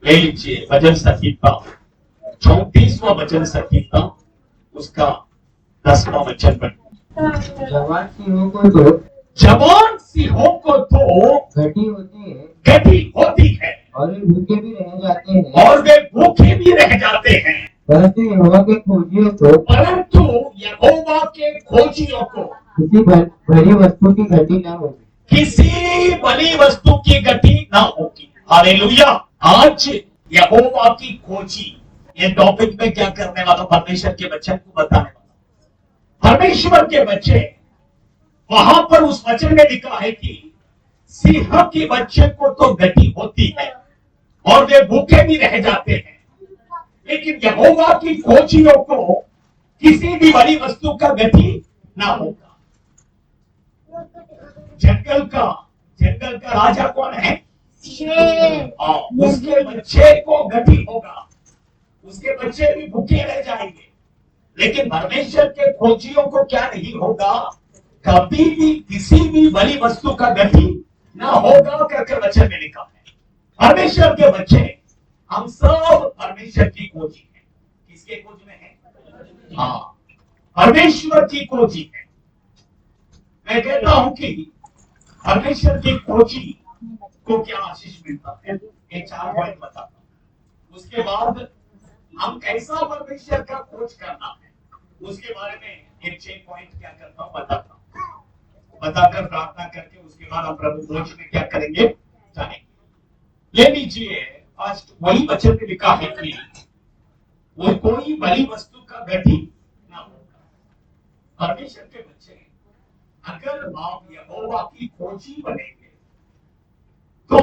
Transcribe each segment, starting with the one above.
ले लीजिए भजन संहिता 34वां भजन संहिता उसका 10वां वचन पढ़िए। जवान सिंहों को तो जवान सिंहों को तो घटी होती है, गति होती है और वे भूखे भी रह जाते हैं, और वे भूखे भी रह जाते हैं, परंतु यहोवा के खोजियों को किसी भली वस्तु की घटी न होगी। किसी भली वस्तु की गति ना होगी। हालेलुया। आज यहोवा की खोजी ये टॉपिक में क्या करने वाला, परमेश्वर के बच्चे को बताने वाला। परमेश्वर के बच्चे वहां पर उस वचन में लिखा है कि सिंह के बच्चे को तो गति होती है और वे भूखे भी रह जाते हैं, लेकिन यहोवा की खोजियों को किसी भी बड़ी वस्तु का गति ना होगा। जंगल का राजा कौन है? उसके बच्चे को गति होगा, उसके बच्चे भी भूखे रह जाएंगे, लेकिन परमेश्वर के खोजियों को क्या नहीं होगा? कभी भी किसी भी बड़ी वस्तु का गति ना होगा करके वचन में लिखा है। परमेश्वर के बच्चे हम सब परमेश्वर की खोजी है। किसके खोज में है? हाँ, परमेश्वर की खोजी है। मैं कहता हूं कि परमेश्वर की खोजी को क्या आशीष मिलता है, ये 4 पॉइंट बताता हूं। उसके बाद हम कैसा परमेश्वर का खोज करना है, उसके बारे में एक 6 पॉइंट क्या करता हूं बताता हूं, बताकर प्रार्थना करके उसके बाद हम प्रभु खोज में क्या करेंगे जानेंगे। ले लीजिए, आज वही वचन में लिखा है कि वो कोई बड़ी वस्तु का गति ना होगा। परमेश्वर के बच्चे अगर आप यहोवा की खोजी बनेंगे तो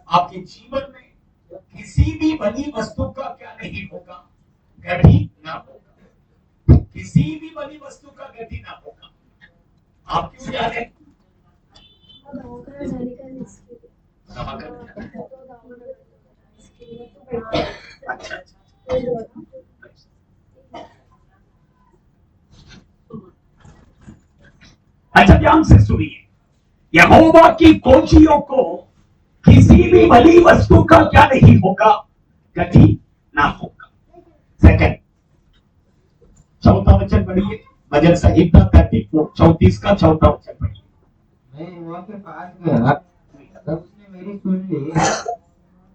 आपके जीवन में किसी भी बड़ी वस्तु का क्या नहीं होगा? गति ना होगा। किसी भी बड़ी वस्तु का गति ना होगा। आप क्यों जा रहे? अच्छा, अच्छा ध्यान से सुनिए, यहोवा की खोजियों को किसी भी भली वस्तु का क्या नहीं होगा? गति ना होगा। सेकंड, 4था वचन पढ़िए, भजन संहिता 34 का 4था वचन पढ़िए। मैं यहोवा के पास गया, तब उसने मेरी सुन ली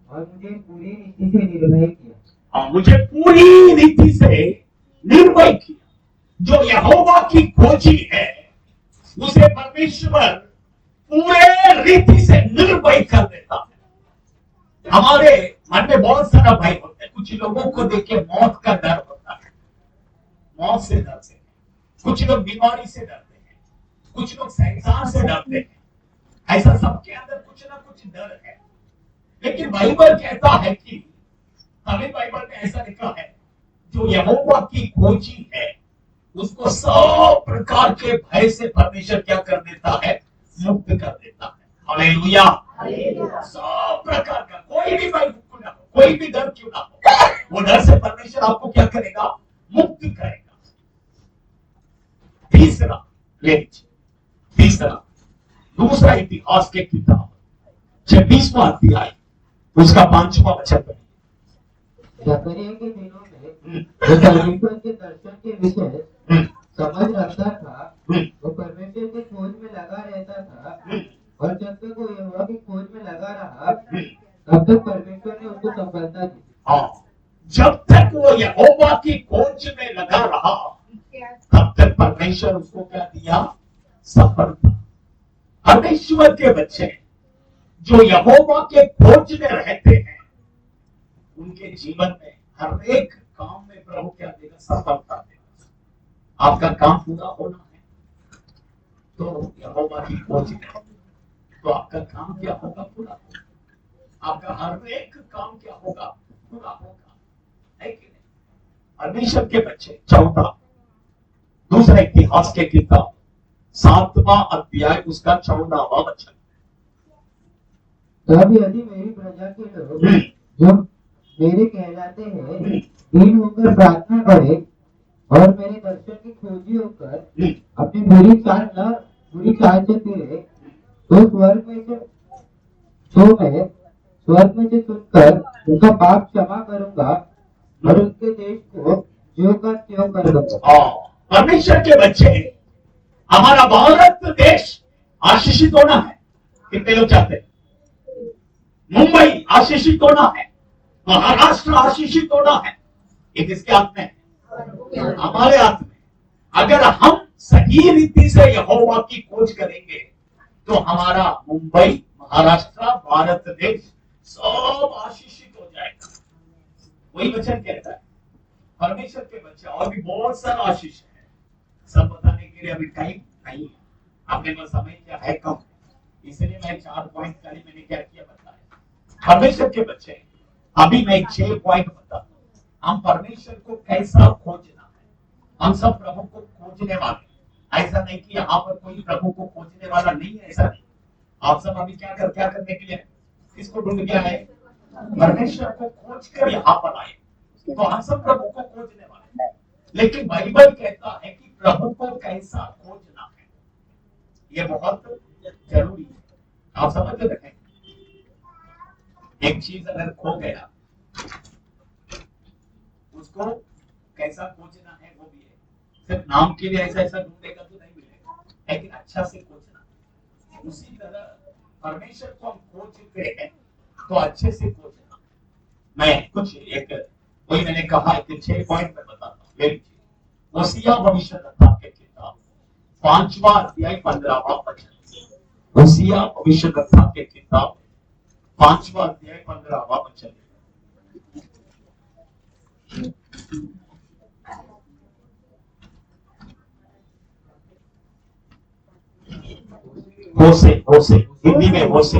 और मुझे पूरी रीति से निर्भय किया। मुझे पूरी रीति से निर्भय किया। जो यहोवा की खोजी है उसे परमेश्वर पूरे रीति से निर्भय कर देता है। हमारे मन में बहुत सारा भय होता है। कुछ लोगों को देख के मौत का डर होता है, मौत से डरते हैं। कुछ लोग बीमारी से डरते हैं, कुछ लोग शैतान से डरते हैं। ऐसा सबके अंदर कुछ ना कुछ डर है, लेकिन बाइबल कहता है कि हमें बाइबल में ऐसा लिखा है, जो यहोवा की खोजी है उसको सब प्रकार के भय से परमेश्वर क्या कर देता है? मुक्त कर देता है। हालेलुया। सब प्रकार का कोई भी भय क्यों ना हो, कोई भी डर क्यों ना हो, वो डर से परमेश्वर आपको क्या करेगा? मुक्त करेगा। तीसरा, ले लीजिए, तीसरा, दूसरा इतिहास के किताब 26वां अध्याय उसका 5वां वचन पढ़िए। जकरिया के दिनों में जो परमेश्वर के दर्शन के विषय समझ रखता था, वो परमेश्वर की खोज में लगा रहता था, और जब तक वो यहोवा की खोज में लगा रहा, तब तक परमेश्वर ने उसको सफलता दी। जब तक वो यहोवा की खोज में लगा रहा, तब तक परमेश्वर उसको क्या दिया? सफलता। परमेश्वर के बच्चे जो यहोवा के खोज में रहते हैं, उनके जीवन में हर एक काम में प्रभु क्या देगा? सफलता देगा। आपका काम पूरा होना है तो यहोवा की खोज में, तो आपका काम क्या होगा? पूरा होगा। आपका हर एक काम क्या होगा? पूरा होगा, है कि नहीं? परमेश्वर के बच्चे, चौथा, दूसरा इतिहास के किताब 7वां अध्याय उसका 14वां वचन। तब यदि मेरी प्रजा के लोग जो मेरे कहलाते हैं दीन होकर प्रार्थना करें और मेरे दर्शन की खोजी होकर अपनी बुरी चाल से फिरे, तो स्वर्ग में से मैं स्वर्ग में से सुनकर उनका पाप क्षमा करूंगा और उनके देश को ज्यों का त्यों कर दूंगा। और परमेश्वर के बच्चे, हमारा भारत देश आशीषित होना है। कितने लोग चाहते हैं? मुंबई आशीषित होना है, महाराष्ट्र आशीषित होना है। ये किसके हाथ में है? हमारे हाथ में। अगर हम सही रीति से यहोवा की खोज करेंगे तो हमारा मुंबई, महाराष्ट्र, भारत देश सब आशीषित हो जाएगा। वही वचन कहता है। परमेश्वर के बच्चे और भी बहुत सारा आशीष है, सब बताने के लिए अभी टाइम नहीं है, आपके पास समय क्या है कम, इसलिए मैं 4 पॉइंट खाली मैंने क्या किया बताया। परमेश्वर के बच्चे, अभी मैं 6 पॉइंट बताता हूँ। हम परमेश्वर को कैसा खोजना है। हम सब प्रभु को खोजने वाले, ऐसा नहीं कि यहाँ पर कोई प्रभु को खोजने वाला नहीं है, ऐसा नहीं। आप सब अभी क्या करने के लिए, किसको ढूंढ के आए? परमेश्वर को खोज कर यहाँ पर आए। तो हम सब प्रभु को खोजने वाले हैं, लेकिन बाइबल कहता है कि प्रभु को कैसा खोजना है, ये बहुत जरूरी है। आप समझ रहे हैं? एक चीज अगर खो गया, उसको कैसा खोजना है वो भी है। सिर्फ नाम के लिए ऐसा ढूंढेगा तो नहीं मिलेगा, लेकिन अच्छा से खोजना। उसी तरह परमेश्वर को हम खोजते हैं तो अच्छे से खोजना। मैं कुछ एक वही मैंने कहा कि 6 पॉइंट में बताता हूँ। ले लीजिए, ओसिया भविष्यद्वक्ता के किताब 5वां अध्याय 15वां वचन। ओसिया भविष्यद्वक्ता के किताब 5वां अध्याय 15वां वचन। होसे हिंदी में होसे।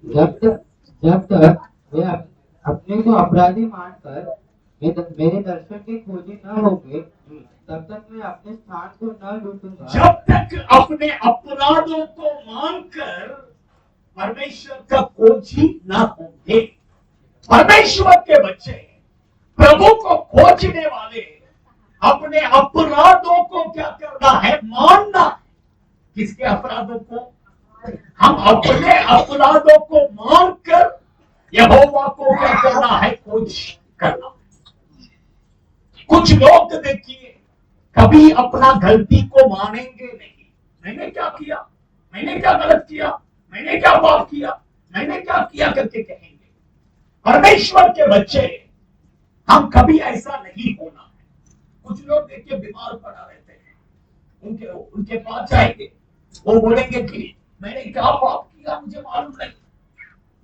जब तक वे अपने को अपराधी मानकर मेरे दर्शन के खोजी न होंगे, तब तक मैं अपने स्थान को न लूटूंगा। जब तक अपने अपराधों को मानकर परमेश्वर का खोजी न होंगे। परमेश्वर के बच्चे, प्रभु को खोजने वाले, अपने अपराधों को क्या करना है? मानना। किसके अपराधों को? हम अपने अपराधों को मानकर यहोवा को क्या करना है? खोज करना। कुछ लोग देखिए कभी अपना गलती को मानेंगे नहीं। मैंने क्या किया, मैंने क्या गलत किया, मैंने क्या पाप किया, मैंने क्या किया करके कहेंगे। परमेश्वर के बच्चे, हम कभी ऐसा नहीं होना है। कुछ लोग देखिए बीमार पड़ा रहते हैं, उनके पास जाएंगे, वो बोलेंगे कि मैंने क्या पाप किया मुझे मालूम नहीं,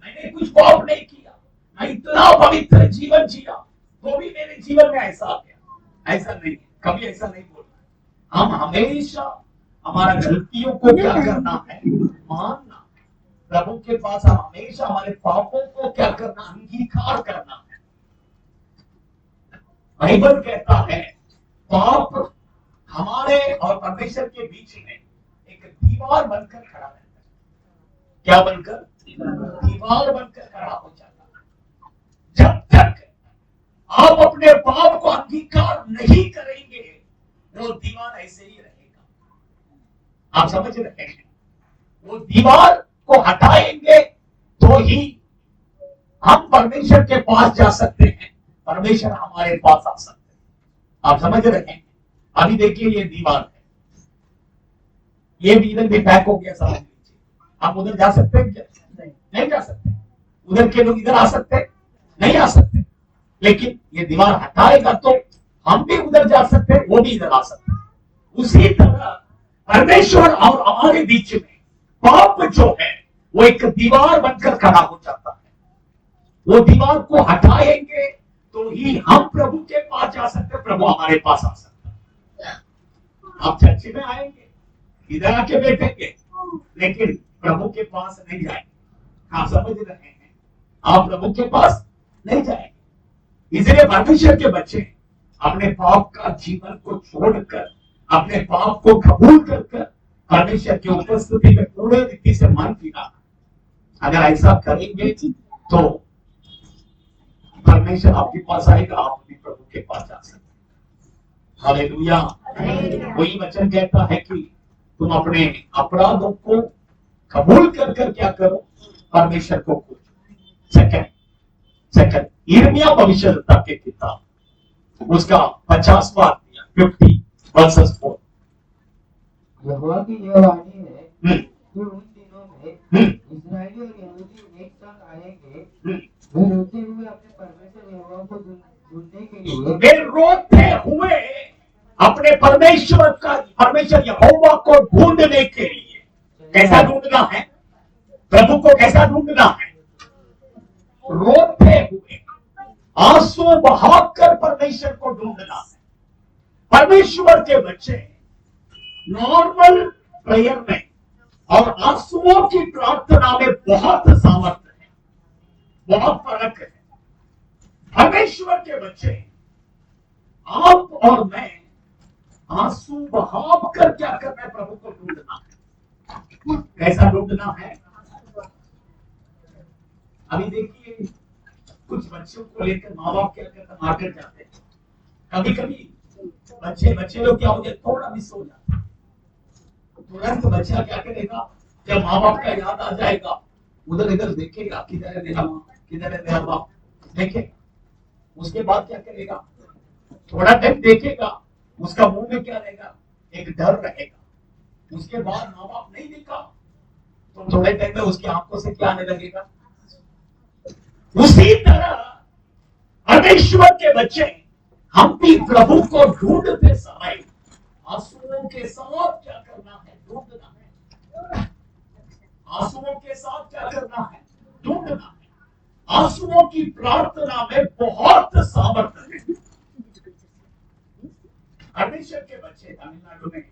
मैंने कुछ पाप नहीं किया, मैं इतना पवित्र जीवन जिया तो भी मेरे जीवन में ऐसा आ गया। ऐसा नहीं, कभी ऐसा नहीं बोलना। हम हमेशा हमारा गलतियों को क्या करना है? मानना। प्रभु के पास हम हमेशा हमारे पापों को क्या करना? अंगीकार करना है। बाइबल कहता है पाप हमारे और परमेश्वर के बीच में एक दीवार बनकर खड़ा रहता है। क्या बनकर? दीवार बनकर खड़ा हो जाता है। जब तक आप अपने पाप को अंगीकार नहीं करेंगे, वो दीवार ऐसे ही रहेगा। आप समझ रहे हैं? वो दीवार को हटाएंगे तो ही हम परमेश्वर के पास जा सकते हैं, परमेश्वर हमारे पास आ सकते हैं। आप समझ रहे हैं? अभी देखिए ये दीवार है, ये भी इधर भी पैक हो गया, समझ लीजिए। आप उधर जा सकते हैं क्या? नहीं जा सकते। उधर के लोग इधर आ सकते हैं? नहीं आ सकते। लेकिन ये दीवार हटाएगा तो हम भी उधर जा सकते हैं, वो भी इधर आ सकते हैं। उसी तरह परमेश्वर और हमारे बीच में पाप जो है वो एक दीवार बनकर खड़ा हो जाता है। वो दीवार को हटाएंगे तो ही हम प्रभु के पास जा सकते हैं, प्रभु हमारे पास आ सकता है। आप चर्च में आएंगे, इधर आके बैठेंगे, लेकिन प्रभु के पास नहीं जाएंगे। आप समझ रहे हैं? आप प्रभु के पास नहीं जाएंगे। इसलिए परमेश्वर के बच्चे अपने पाप का जीवन को छोड़कर, अपने पाप को कबूल कर परमेश्वर की उपस्थिति में पूरे रीति से मन फिरा। अगर ऐसा करेंगे तो परमेश्वर आपके पास आएगा, आप भी प्रभु के पास जा सकते हैं। हालेलुया। वही वचन कहता है कि तुम अपने अपराधों को कबूल कर कर क्या करो, परमेश्वर को खोजो। सेकंड यिर्मयाह भविष्यद्वक्ता के किताब उसका 50वां अध्याय 50 वर्सेस 4। यहोवा की यह वाणी है कि उन दिनों में इस्राएली और यहूदी एक संग आएंगे, वे रोते हुए अपने परमेश्वर यहोवा को ढूंढने के लिए, वे रोते हुए अपने परमेश्वर यहोवा को ढूंढने के लिए। कैसा ढूंढना है? प्रभु को कैसा ढूंढना है? रोते हुए, आंसू बहाकर परमेश्वर को ढूंढना है। परमेश्वर के बच्चे नॉर्मल प्रेयर में और आंसुओं की प्रार्थना में बहुत सामर्थ्य है, बहुत फर्क है। परमेश्वर के बच्चे, आप और मैं आंसू बहाव कर क्या करना है? प्रभु को ढूंढना है। कैसा ढूंढना है? अभी देखिए, कुछ बच्चों को लेकर माँ बाप क्या करते, मार्केट जाते हैं। कभी कभी बच्चे लोग क्या हो जाए, थोड़ा मिस हो जाता है, तुरंत बच्चा क्या करेगा, जब माँ बाप का याद आ जाएगा, उधर इधर देखेगा, किधर है मेरा माँ, किधर है मेरा बाप, देखेगा। उसके बाद क्या करेगा, थोड़ा टाइम देखेगा, उसका मुंह में क्या रहेगा, एक डर रहेगा। उसके बाद माँ बाप नहीं देखा तो थोड़े टाइम में उसकी आंखों से क्या आने लगेगा। उसी तरह परमेश्वर के बच्चे, हम भी प्रभु को ढूंढते समय आंसुओं के साथ क्या करना है? ढूंढना है। आंसुओं के साथ क्या करना है? ढूंढना है। आंसुओं की प्रार्थना में बहुत सामर्थ्य है। परमेश्वर के बच्चे तमिलनाडु में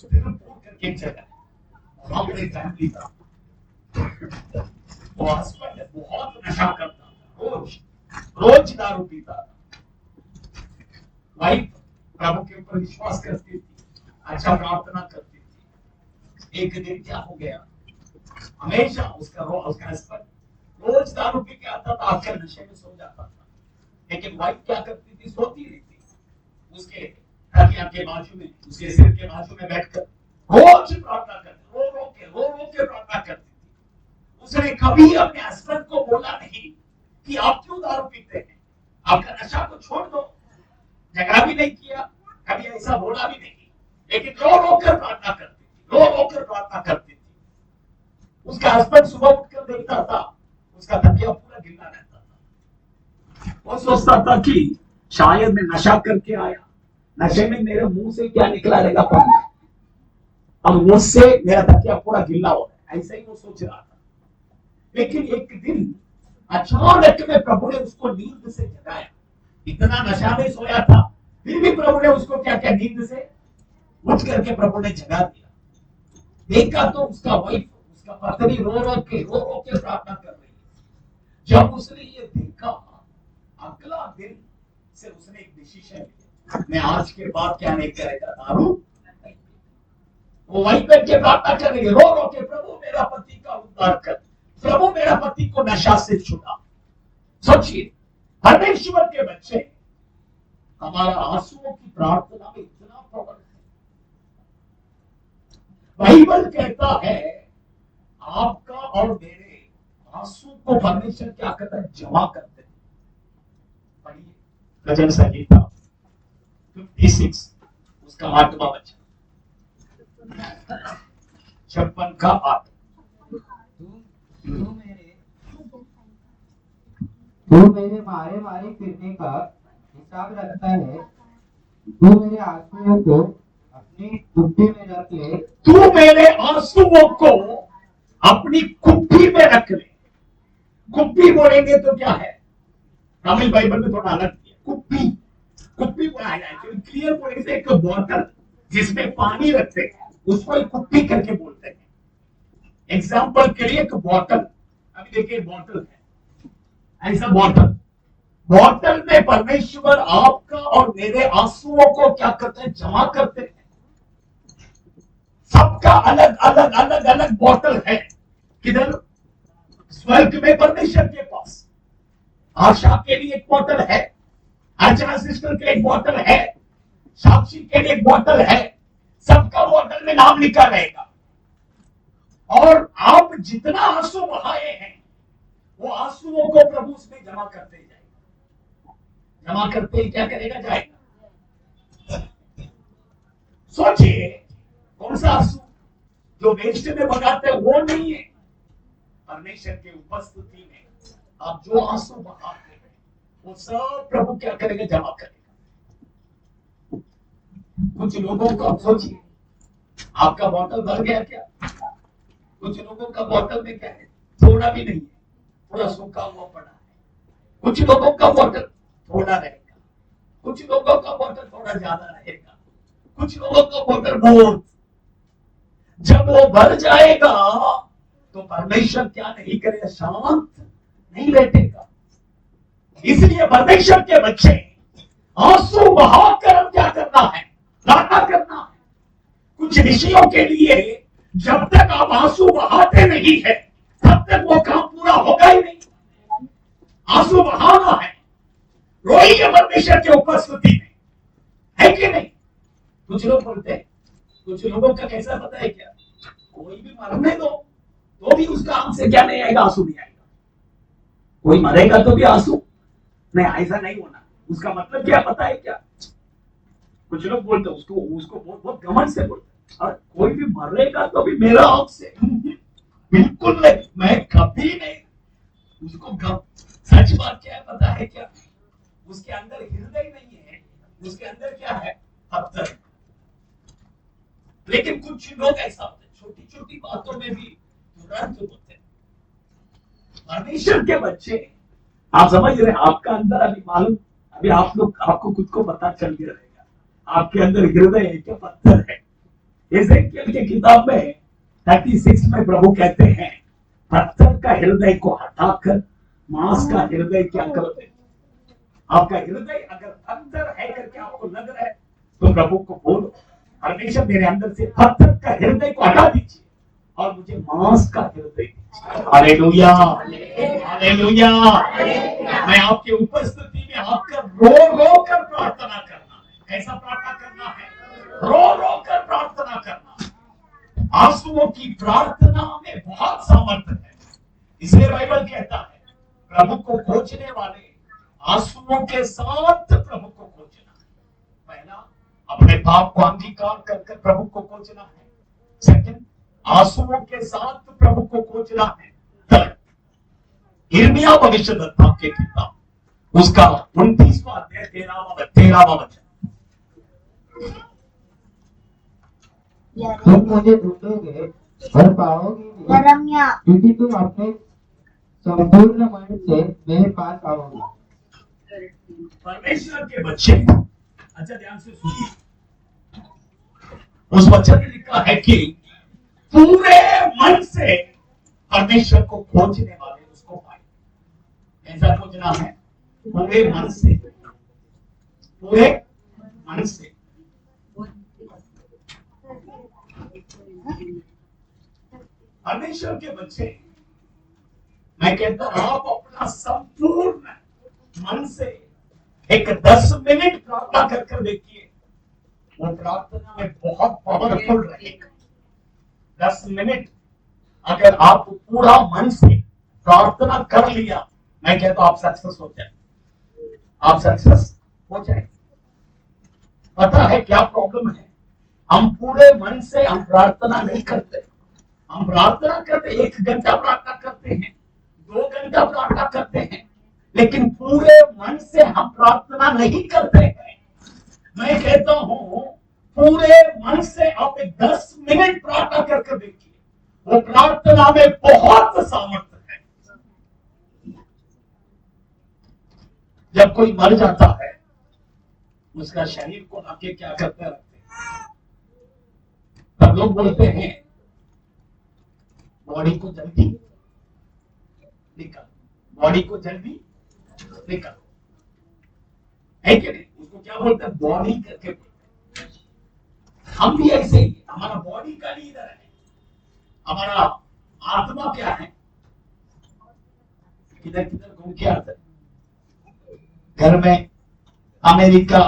तिरुपुर करके एक जगह, वहां पर एक फैमिली था। वो हस्बैंड बहुत नशा करता था, रोज दारू पीता था। वाइफ प्रभु के ऊपर विश्वास करती थी, अच्छा प्रार्थना करती थी। एक दिन क्या हो गया, हमेशा उसका हस्बैंड रोज दारू पी के आता था, आकर नशे में सो जाता था। लेकिन वाइफ क्या करती थी, सोती रहती, उसके तकिया के बाजू में, उसके सिर के बाजू में बैठकर रोज प्रार्थना करती, रो रो के प्रार्थना करती थी। उसने कभी अपने हस्बैंड को बोला नहीं कि आप क्यों दारू पीते हैं, आपका नशा को छोड़ दो। झगड़ा भी नहीं किया, कभी ऐसा बोला भी नहीं, लेकिन रो रो कर प्रार्थना करती थी, रो रो कर प्रार्थना करती थी। उसका हस्बैंड सुबह उठकर देखता था, उसका तकिया पूरा गिला रहता था। वो सोचता था कि शायद मैं नशा करके आया, नशे में मेरे मुंह से क्या निकला रहेगा पानी, और मुझसे मेरा तकिया पूरा गिला हो रहा है, ऐसा ही वो सोच रहा था। लेकिन एक दिन अचानक में प्रभु ने उसको नींद से जगाया। इतना नशा में सोया था, फिर भी प्रभु ने उसको क्या क्या नींद से उठ करके प्रभु ने जगा दिया। देखा तो उसका वाइफ, उसका पत्नी रो रो के प्रार्थना कर रही है। जब उसने ये देखा, अगला दिन से उसने एक डिसीजन लिया, मैं आज के बाद क्या नहीं करेगा, दारू। वो वहीं बैठ के प्रार्थना कर रही है, रो रो के, प्रभु मेरा पति का उद्धार कर, प्रभु मेरा पति को नशा से छुड़ा। सोचिए, परमेश्वर के बच्चे, हमारा आंसुओं की प्रार्थना में इतना पावर है। बाइबल कहता है आपका और मेरे आंसू को परमेश्वर क्या करता है, जमा करते हैं। पढ़िए भजन संहिता 56 उसका 8वां वचन, 56 का 8। तू मेरे मारे मारे फिरने का हिसाब रखता है, तू मेरे आंसुओं को अपनी कुप्पी में रख ले। तू मेरे आंसुओं को अपनी कुप्पी में रख ले। कुप्पी बोलेंगे तो क्या है, तमिल बाइबल में थोड़ा अलग है। कुप्पी बोला जाए, क्लियर बोलने से एक बोतल जिसमें पानी रखते हैं, उसको एक कुप्पी करके बोलते हैं। एग्जाम्पल के लिए एक बोतल, अभी देखिए बोतल है, ऐसा बोतल में परमेश्वर आपका और मेरे आंसुओं को क्या करते हैं, जमा करते हैं। सबका अलग अलग बोतल है। किधर? स्वर्ग में परमेश्वर के पास। आशा के लिए एक बोतल है, अर्चना सिस्टर के लिए एक बोतल है, साक्षी के लिए एक बोतल है। सबका बोतल में नाम लिखा रहेगा। और आप जितना आंसू बहाए हैं वो आंसुओं को प्रभु उसमें जमा करते जाएगा, जमा करते ही क्या करेगा, जाएगा। सोचिए कौन सा आंसू जो वेस्ट में बगाते वो नहीं है, परमेश्वर की उपस्थिति में आप जो आंसू बहाते हैं वो सब प्रभु क्या करेगा, जमा करेगा। कुछ लोगों को आप सोचिए, आपका बोतल भर गया क्या? कुछ लोगों का बोतल में क्या है, थोड़ा भी नहीं है, पूरा सूखा हुआ पड़ा है। कुछ लोगों का बोतल थोड़ा रहेगा, कुछ लोगों का बोतल थोड़ा ज्यादा रहेगा, कुछ लोगों का बोतल बहुत। जब वो भर जाएगा तो परमेश्वर क्या नहीं करेगा, शांत नहीं बैठेगा। इसलिए परमेश्वर के बच्चे आंसू बहाकर हम क्या करना है, प्रार्थना करना है। कुछ विषयों के लिए जब तक आप आंसू बहाते नहीं है तब तक वो काम पूरा होगा ही नहीं। आंसू बहाना है, रोइए परमेश्वर की उपस्थिति में, है कि नहीं? कुछ लोग बोलते हैं, कुछ लोगों का कैसा पता है क्या, कोई भी मरने दो तो भी उसका आंख से क्या नहीं आएगा, आंसू नहीं आएगा। कोई मरेगा तो भी आंसू नहीं, ऐसा नहीं होना। उसका मतलब क्या पता है क्या? कुछ लोग बोलते उसको बहुत बहुत घमंड से बोलते, और कोई भी मरेगा तो भी मेरा आंख से बिल्कुल नहीं, मैं कभी नहीं। उसको सच बात क्या है पता है क्या? उसके अंदर हृदय नहीं है, उसके अंदर क्या है, पत्थर। लेकिन कुछ लोग ऐसा होते हैं, छोटी छोटी बातों में भी तुरंत होते हैं। परमेश्वर के बच्चे, आप समझ रहे हैं, आपका अंदर अभी मालूम, अभी आप लोग आपको खुद को पता चल गया रहेगा, आपके अंदर हृदय है क्या, पत्थर है। एजेकियल की किताब में 36 में प्रभु कहते हैं, पत्थर का हृदय को हटाकर मांस का हृदय क्या कर दे। आपका हृदय अगर पत्थर है करके आपको लग रहा है तो प्रभु को बोलो, परमेश्वर मेरे अंदर से पत्थर का हृदय को हटा दीजिए और मुझे मांस का हृदय दीजिए। Hallelujah, hallelujah. मैं आपकी उपस्थिति में आपका रो रो कर प्रार्थना करना है। कैसा प्रार्थना करना है? रो रो कर प्रार्थना करना है। आंसुओं की प्रार्थना में बहुत सामर्थ्य है। इसलिए बाइबल कहता है, प्रभु को खोजने वाले आंसुओं के साथ प्रभु को खोजना है। पहला, अपने पाप को अंगीकार कर प्रभु को खोजना है। सेकंड, आंसुओं के साथ प्रभु को खोजना है। थर्ड, यिर्मयाह भविष्यद्वक्ता की किताब उसका 29वां अध्याय 13वां वचन। तुम मुझे ढूंढोगे और पाओगे भी, क्योंकि तुम अपने संपूर्ण मन से मेरे पास आओगे। परमेश्वर के बच्चे, अच्छा ध्यान से सुनिए, उस वचन में लिखा है कि पूरे मन से परमेश्वर को खोजने वाले उसको पाए। कैसा खोजना है? पूरे मन से, पूरे मन से। परमेश्वर के बच्चे, मैं कहता हूं आप अपना संपूर्ण मन से एक 10 मिनट प्रार्थना कर देखिए, वो प्रार्थना में बहुत पावरफुल रहेगा। 10 मिनट अगर आप पूरा मन से प्रार्थना कर लिया, मैं कहता हूं आप सक्सेस हो जाए, आप सक्सेस हो जाए। पता है क्या प्रॉब्लम है? हम पूरे मन से हम प्रार्थना नहीं करते। हम प्रार्थना करते, 1 घंटा प्रार्थना करते हैं, 2 घंटा प्रार्थना करते हैं, लेकिन पूरे मन से हम प्रार्थना नहीं करते हैं। मैं कहता हूं पूरे मन से आप 10 मिनट प्रार्थना कर देखिए, वो प्रार्थना में बहुत सामर्थ्य है। जब कोई मर जाता है, उसका शरीर को आके क्या करते रहते हैं, तब लोग बोलते हैं बॉडी को जल्दी निकाल, बॉडी को जल्दी निकाल, है कि नहीं? उसको क्या बोलते हैं? बॉडी करके बोलते हैं। हम भी ऐसे ही, हमारा बॉडी का लीडर है, हमारा आत्मा क्या है? किधर किधर घूम के आता है, घर में, अमेरिका,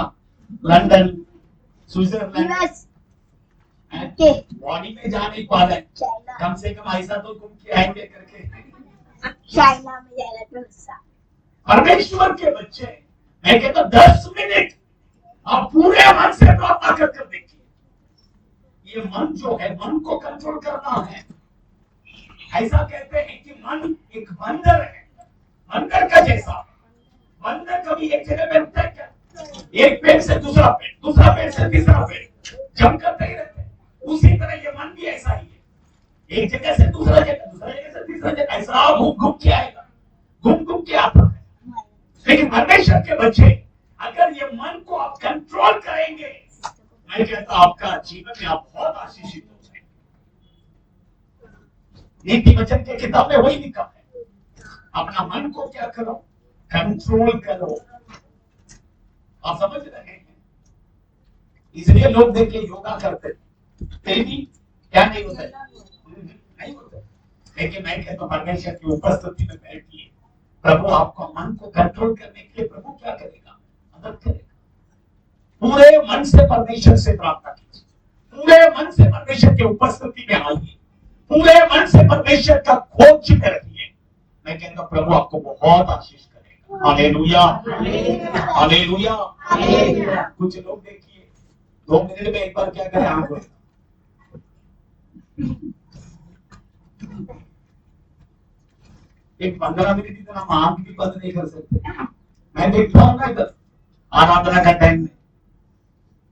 लंदन, स्विट्जरलैंड, बॉडी में जा नहीं पा रहे, कम से कम ऐसा तो घूम के आएंगे करके। चाइना में जाएगा तो हिस्सा। परमेश्वर के बच्चे, मैं कहता हूं 10 मिनट आप पूरे मन से प्रार्थना कर देखिए। ये मन जो है, मन को कंट्रोल करना है। ऐसा कहते हैं कि मन एक बंदर है, बंदर का जैसा। बंदर कभी एक जगह पे रुकता है क्या? एक पेड़ से दूसरा पेड़, दूसरा पेड़ से तीसरा पेड़, जम करते ही रहते हैं। उसी तरह ये मन भी ऐसा ही है, एक जगह से दूसरा जगह, दूसरा जगह से तीसरा जगह, ऐसा घूम घूम के आएगा, घूम घूम के आता है। लेकिन परमेश्वर के बच्चे, अगर ये मन को आप कंट्रोल करेंगे, मैं कहता हूं आपका जीवन में आप बहुत आशीषित हो जाएंगे। नीति वचन के किताब में वही लिखा है, अपना मन को क्या करो, कंट्रोल करो। आप समझ रहे हैं? इसलिए लोग देखिए योगा करते फिर भी क्या नहीं होता, नहीं होता। लेकिन मैं कहता हूं परमेश्वर की उपस्थिति में बैठिए, प्रभु आपको मन को कंट्रोल करने के लिए प्रभु क्या करेगा, मदद करेगा। पूरे मन से परमेश्वर से प्रार्थना कीजिए, पूरे मन से परमेश्वर की उपस्थिति में आइए, पूरे मन से परमेश्वर का खोज में रहिए। मैं कहता हूं प्रभु आपको बहुत आशीष करेगा। Hallelujah, hallelujah. कुछ लोग देखिए 2 मिनट में एक बार क्या करें, आंख खोले, एक 15 मिनट इतना आंख भी बंद नहीं कर सकते। मैं देखता हूं ना इधर आराधना का टाइम में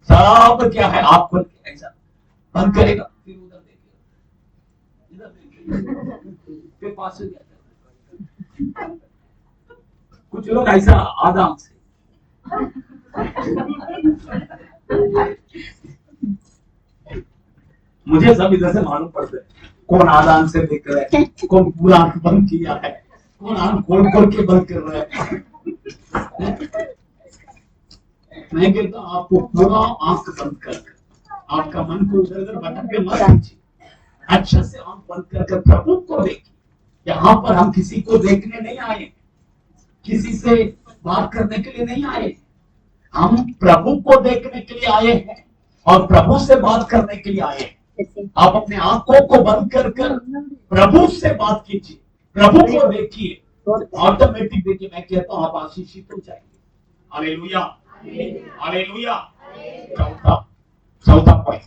सब क्या है, आंख खोल के ऐसा बंद करेगा, फिर उधर देखेगा, इधर देखेगा, फिर पास हो जाता है। कुछ लोग ऐसा आराम से मुझे सब इधर से मालूम पड़ता है कौन आराम से देख रहा है, कौन पूरा आंख बंद किया है, कौन आंख खोल खोल के बंद कर रहा है। मैं कहता हूं आपको पूरा आंख बंद कर, आपका मन को उधर उधर भटक के मत दीजिए, अच्छा से आंख बंद कर प्रभु को देखिए। यहाँ पर हम किसी को देखने नहीं आए, किसी से बात करने के लिए नहीं आए, हम प्रभु को देखने के लिए आए हैं और प्रभु से बात करने के लिए आए हैं। आप अपने आंखों को बंद कर प्रभु से बात कीजिए, प्रभु को देखिए, ऑटोमेटिक देखिए मैं कहता हूं आप आशीषित हो जाएंगे। Hallelujah, hallelujah. चौथा पॉइंट,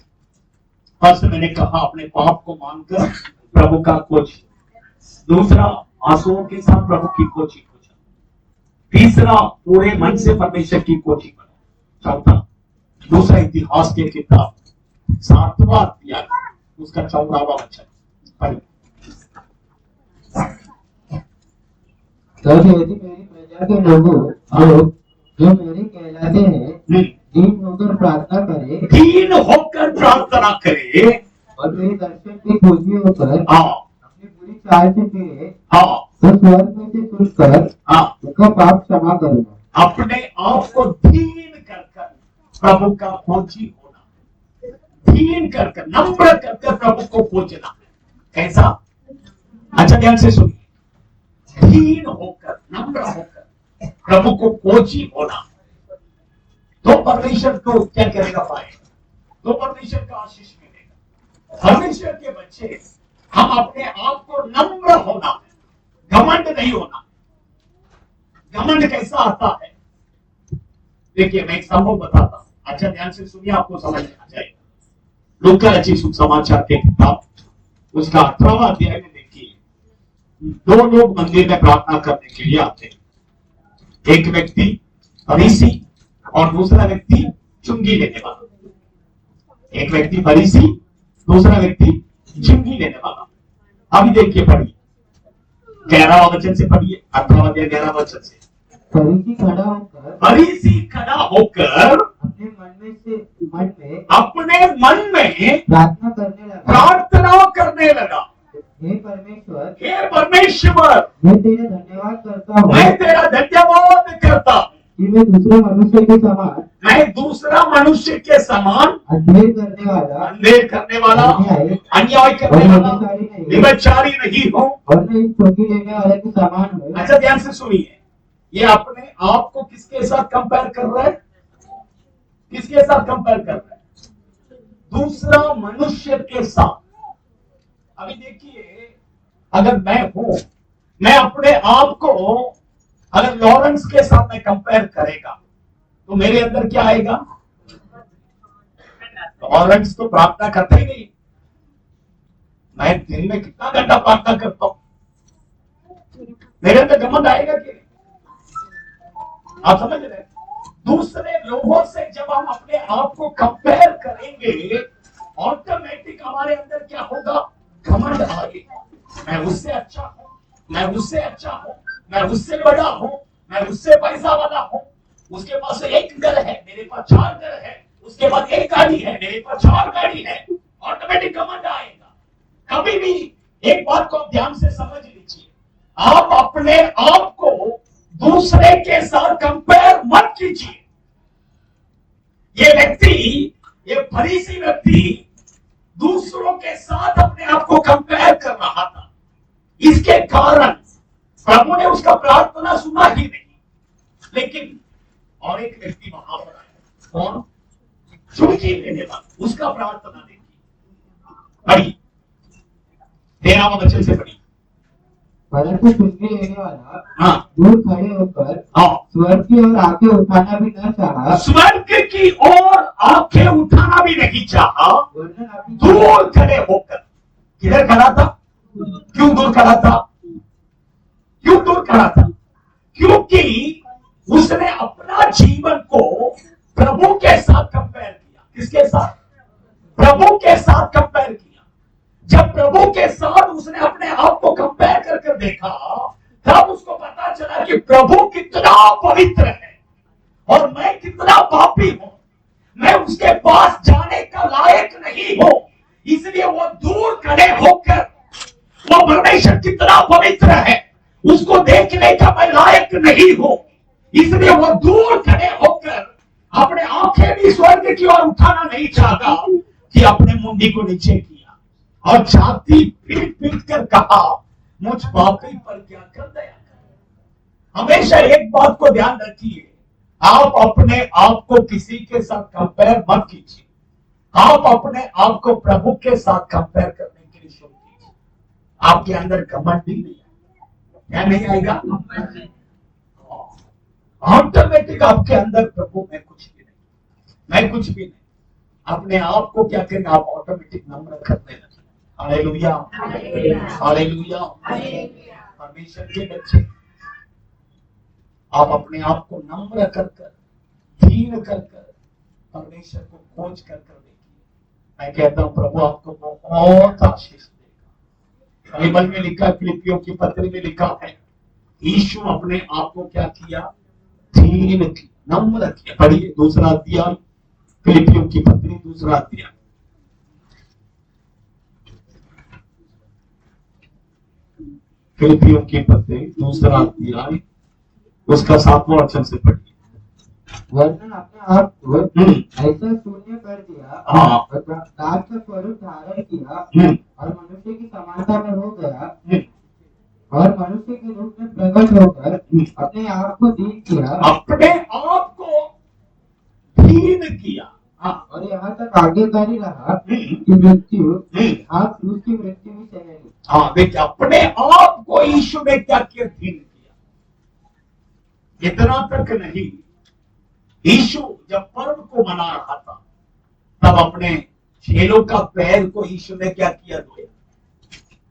फर्स्ट मैंने कहा अपने पाप को मानकर प्रभु का खोज, दूसरा आंसुओं के साथ प्रभु की खोजी खोजा, तीसरा पूरे मन से परमेश्वर की खोजी करो, चौथा दूसरा इतिहास के किताब 7वां अध्याय उसका 14वां वचन पढ़िए। तब यदि मेरी प्रजा के लोग जो मेरे कहलाते हैं दीन होकर प्रार्थना करे, दीन होकर प्रार्थना करे और मेरे दर्शन की खोजी होकर अपनी बुरी चाल से फिरे, तो स्वर्ग में से सुनकर उनका पाप क्षमा करूंगा। अपने आप को दीन कर प्रभु का खोजी होना, दीन कर नम्र कर प्रभु को खोजना। कैसा? अच्छा ध्यान से सुनिए, दीन होकर नम्र होकर प्रभु को खोजी होना, तो परमेश्वर को क्या करेगा, पाएगा, तो परमेश्वर का आशीष मिलेगा। परमेश्वर के बच्चे, हम अपने आप को नम्र होना है, घमंड नहीं होना। घमंड कैसा आता है? देखिए मैं एक संभव बताता हूं, अच्छा ध्यान से सुनिए, आपको समझ में आ जाएगा। लूका रचित सुसमाचार के किताब उसका 18वां अध्याय में देखिए, 2 लोग मंदिर में प्रार्थना करने के लिए आते हैं, एक व्यक्ति फरीसी और दूसरा व्यक्ति चुंगी लेने वाला। एक व्यक्ति फरीसी, दूसरा व्यक्ति चुंगी लेने वाला। अभी देखिए, पढ़िए 11वां वचन से पढ़िए, 18वां अध्याय 11वां वचन से। फरीसी खड़ा होकर अपने मन में प्रार्थना करने लगा, हे परमेश्वर, मैं तेरा धन्यवाद करता हूँ, मैं तेरा धन्यवाद करता हूँ कि मैं दूसरे मनुष्य के समान अंधेर करने वाला, अन्याय करने वाला, व्यभिचारी नहीं हूँ, और मैं इस चौकी लेने वाले के समान हूँ। अच्छा ध्यान से सुनिए, ये अपने आप को किसके साथ कंपेयर कर रहा है? किसके साथ कंपेयर कर रहा है? दूसरा मनुष्य के साथ। अभी देखिए, अगर मैं अपने आप को अगर लॉरेंस के साथ में कंपेयर करेगा तो मेरे अंदर क्या आएगा? लॉरेंस तो प्रार्थना करता ही नहीं। मैं दिन में कितना घंटा प्रार्थना करता हूं, मेरे अंदर घमंड आएगा कि नहीं? आप समझ रहे हैं? दूसरे लोगों से जब हम अपने आप को कंपेयर करेंगे, ऑटोमेटिक हमारे अंदर क्या होगा? घमंड आएगा। मैं उससे अच्छा हूं, मैं उससे अच्छा हूं, मैं उससे बड़ा हूं, मैं उससे पैसा वाला हूं, उसके पास एक घर है, मेरे पास 4 घर है, उसके पास एक गाड़ी है, मेरे पास 4 गाड़ी है। ऑटोमेटिक घमंड आएगा। कभी भी एक बात को आप ध्यान से समझ लीजिए, आप अपने आप को दूसरे के साथ कंपेयर मत कीजिए। ये फरीसी व्यक्ति दूसरों के साथ अपने आप को कंपेयर कर रहा था। इसके कारण प्रभु ने उसका प्रार्थना सुना ही नहीं। लेकिन और एक व्यक्ति वहां पर आया, कौन? चुटकी लेने वाला। उसका प्रार्थना देखिए, पढ़िए 13वां वचन से पढ़िए। परंतु चुटकी लेने वाला हाँ दूर खड़े होकर हाँ, स्वर्ग की ओर आंखें उठाना भी न चाहा, स्वर्ग की ओर आंखें उठाना भी नहीं चाहा, वरन अपनी दूर खड़े होकर। किधर खड़ा था? क्यों दूर खड़ा था? क्यों दूर खड़ा था? क्योंकि उसने अपना जीवन को प्रभु के साथ कंपेयर किया। किसके साथ? प्रभु के साथ कंपेयर किया। जब प्रभु के साथ उसने अपने आप को कंपेयर कर देखा, तब उसको पता चला कि प्रभु कितना पवित्र है और मैं कितना पापी हूं। मैं उसके पास जाने का लायक नहीं हूं। इसलिए वो दूर खड़े होकर, वो परमेश्वर कितना पवित्र है उसको देखने का मैं लायक नहीं हूं, इसलिए वो दूर खड़े होकर अपने आंखें भी स्वर्ग की ओर उठाना नहीं चाहता कि अपने मुंडी को नीचे किया और छाती पीट पीट कर कहा, मुझ पापी पर क्या कर दया कर। हमेशा एक बात को ध्यान रखिए, आप अपने आप को किसी के साथ कंपेयर मत कीजिए। आप अपने आप को प्रभु के साथ कंपेयर करने के लिए शुरू कीजिए। आपके अंदर घमंड भी नहीं आएगा। क्या नहीं आएगा? ऑटोमेटिक आपके अंदर प्रभु मैं कुछ भी नहीं, मैं कुछ भी नहीं। अपने आप को क्या करेंगे? आप ऑटोमेटिक नम्र करने लगे। Hallelujah, hallelujah. परमेश्वर के बच्चे, आप अपने आप को नम्र कर दीन कर परमेश्वर को खोज कर देखिए। मैं कहता हूं प्रभु आपको बहुत आशीष देगा। बाइबल में लिखा, फिलिपियों की पत्री में लिखा है, यीशु अपने आप को क्या किया? दीन किया, नम्र किया। पढ़िए 2 अध्याय, फिलिपियों की पत्री 2 अध्याय। फिलिपियों की पत्री 2 अध्याय, उसका 7वां वचन से पढ़िए। वरन अपने आप को ऐसा शून्य कर दिया हाँ। और दास का स्वरूप धारण किया और मनुष्य की समानता में हो गया और मनुष्य के रूप में प्रकट होकर अपने आप को दीन किया, अपने आप को दीन किया। हाँ। और यहाँ तक आज्ञाकारी रहा कि मृत्यु आप उसकी मृत्यु भी सह ली। हाँ देखिए, अपने आप को यीशु ने क्या किया? दीन किया। इतना तक नहीं, यीशु जब पर्व को मना रहा था तब अपने चेलों का पैर को यीशु ने क्या किया? धोया।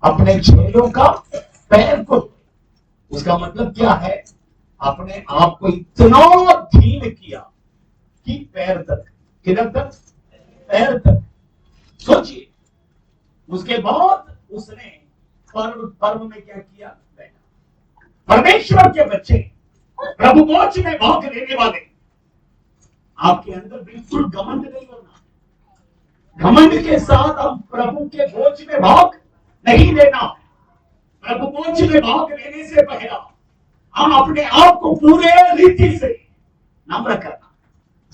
अपने चेलों का पैर को धोया। उसका मतलब क्या है? अपने आप को इतना दीन किया कि पैर तक। किधर तक? पैर तक। सोचिए, उसके बाद उसने पर्व में क्या किया? बैठा। परमेश्वर के बच्चे, प्रभु मोच में भाग लेने वाले, आपके अंदर बिल्कुल घमंड नहीं होना। घमंड के साथ हम प्रभु के बोझ में भाग नहीं लेना। प्रभु बोझ में भाग लेने से पहला हम अपने आप को पूरे रीति से नम्र करना,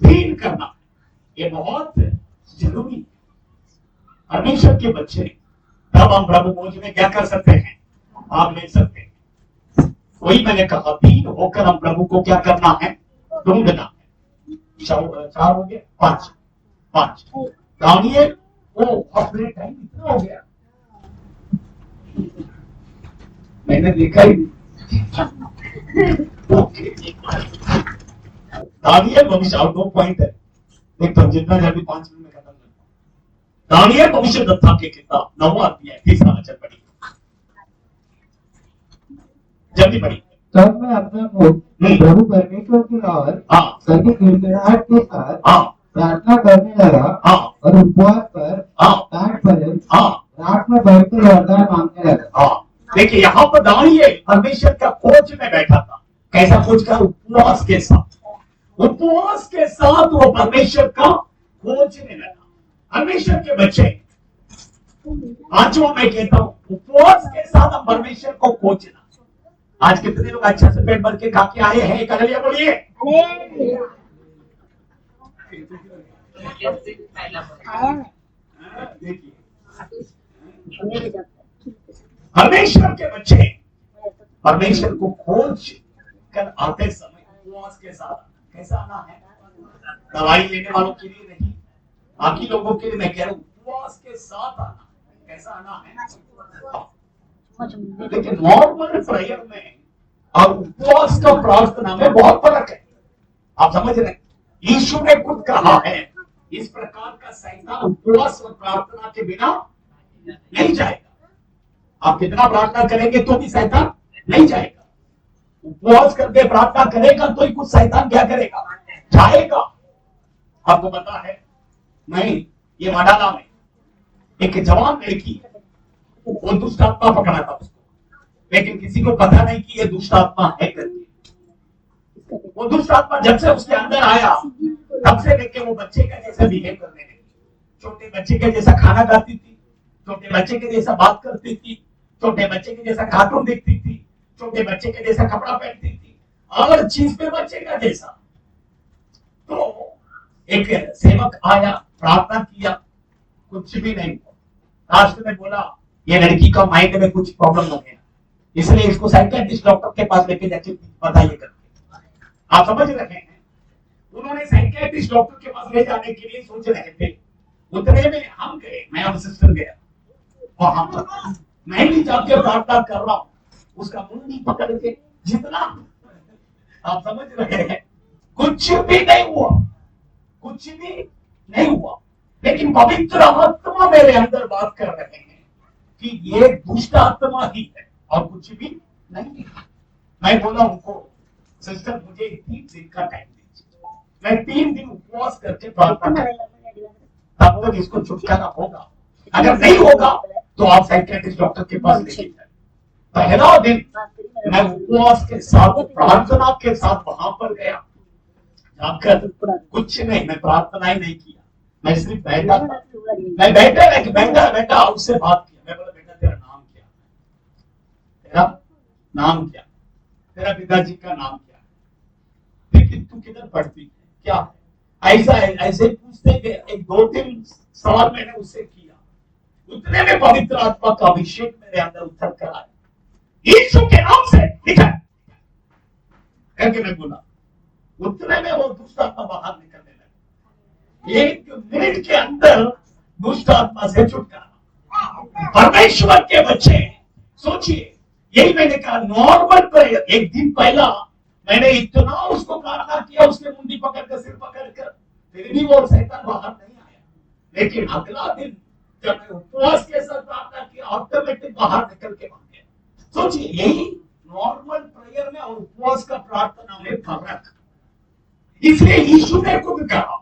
दीन करना, ये बहुत जरूरी है। परमेश्वर के बच्चे, तब हम प्रभु बोझ में क्या कर सकते हैं? भाग ले सकते हैं। वही मैंने कहा, दीन होकर हम प्रभु को क्या करना है? ढूंढना है। 4 हो गए, 5 दानियल वो अपने टाइम इतना हो गया, मैंने देखा ही नहीं। ओके, दानियल भविष्य आउट ऑफ पॉइंट है, देखो जितना जल्दी 5 मिनट में खत्म करता। दानियल भविष्यद्वक्ता की किताब 9वां अध्याय 3रा वचन पढ़िए, जल्दी पढ़िए। तब मैं अपना मुख प्रभु परमेश्वर की ओर हाँ करके गिड़गिड़ाहट के साथ हाँ प्रार्थना करने लगा हाँ और उपवास पर हाँ टाट पड़े हाँ रात में बैठकर वरदान मांगने लगा। हाँ। देखिए यहाँ पर दानियल परमेश्वर का खोज में बैठा था। कैसा खोज का? उपवास के साथ। उपवास के साथ वो परमेश्वर का खोजने लगा। परमेश्वर के बच्चे, आज वो मैं कहता हूँ उपवास के साथ हम परमेश्वर को खोजना। आज कितने लोग अच्छा से पेट भर के खा के आए हैं? हालेलुया बोलिए। देखिए परमेश्वर के बच्चे परमेश्वर को खोज कर आते समय उपवास के साथ कैसा आना है? दवाई लेने वालों के लिए नहीं, बाकी लोगों के लिए मैं कह रहा हूँ उपवास के साथ आना। कैसा आना है? लेकिन नॉर्मल प्रेयर में और उपवास का प्रार्थना में बहुत फर्क है। आप समझ रहे हैं? यीशु ने खुद कहा है इस प्रकार का शैतान उपवास और प्रार्थना के बिना नहीं जाएगा। आप कितना प्रार्थना करेंगे तो भी शैतान नहीं जाएगा। उपवास करके प्रार्थना करेगा तो ही कुछ शैतान क्या करेगा? जाएगा। आपको पता है मैं ये मडाला में एक जवान लड़की, वो दुष्ट आत्मा पकड़ा था उसको, लेकिन किसी को पता नहीं कि ये दुष्ट आत्मा है करके। वो दुष्ट आत्मा जब से उसके अंदर आया तब से लेके वो बच्चे का जैसा बिहेव करने लगी। छोटे बच्चे के जैसा खाना खाती थी, छोटे बच्चे के जैसा बात करती थी, छोटे बच्चे के जैसा कार्टून देखती थी, छोटे बच्चे के जैसा कपड़ा पहनती थी, हर चीज पे बच्चे का जैसा। तो एक सेवक आया, प्रार्थना किया, कुछ भी नहीं हुआ। लास्ट में बोला ये लड़की का माइंड में कुछ प्रॉब्लम हो गया, इसलिए इसको साइकियाट्रिस्ट डॉक्टर के पास लेके जाके बताइए करके। आप समझ रहे हैं? उन्होंने साइकियाट्रिस्ट डॉक्टर के पास ले जाने के लिए सोच रहे थे। उतने में हम गए, मैं और सिस्टर गया, और हम मैं भी जाके प्रार्थना कर रहा हूं, उसका मुंडी पकड़ के जितना, आप समझ रहे हैं, कुछ भी नहीं हुआ, कुछ भी नहीं हुआ। लेकिन पवित्र आत्मा मेरे अंदर बात कर रहे हैं कि ये दुष्ट आत्मा ही है और कुछ भी नहीं है। मैं बोला उनको, सिस्टर मुझे 3 दिन का टाइम दीजिए, मैं 3 दिन उपवास करके प्रार्थना करूंगा, तब तक इसको छुटकारा होगा। अगर नहीं होगा तो आप साइकियाट्रिस्ट डॉक्टर के पास ले जाइए। पहला दिन मैं उपवास के साथ प्रार्थना के साथ वहां पर गया, जाकर कुछ नहीं, मैं प्रार्थना ही नहीं किया, मैं सिर्फ बैठा था। मैं बैठा उससे बात किया। मैं बोला बेटा तेरा नाम क्या है? तेरा नाम क्या? तेरा पिताजी का नाम क्या है? लेकिन तू किधर पढ़ती है? क्या है? ऐसे पूछते गए। 1-2-3 सवाल मैंने उससे किया। उतने में पवित्र आत्मा का अभिषेक मेरे अंदर उतर कर आया, यीशु के नाम से लिखा करके मैं बोला। उतने में वो दुष्ट आत्मा बाहर निकलने लगा। 1 मिनट के अंदर दुष्ट आत्मा से छुटकारा। परमेश्वर के बच्चे सोचिए, यही मैंने कहा नॉर्मल प्रेयर। 1 दिन पहला मैंने इतना उसको प्रार्थना किया, उसके मुंडी पकड़कर, सिर पकड़कर, फिर भी वो शैतान बाहर नहीं आया। लेकिन अगला दिन जब मैं उपवास के साथ प्रार्थना किया, ऑटोमेटिक बाहर निकल के भाग गया। सोचिए, यही नॉर्मल प्रेयर में और उपवास का प्रार्थना में फर्क। इसलिए यीशु ने खुद कहा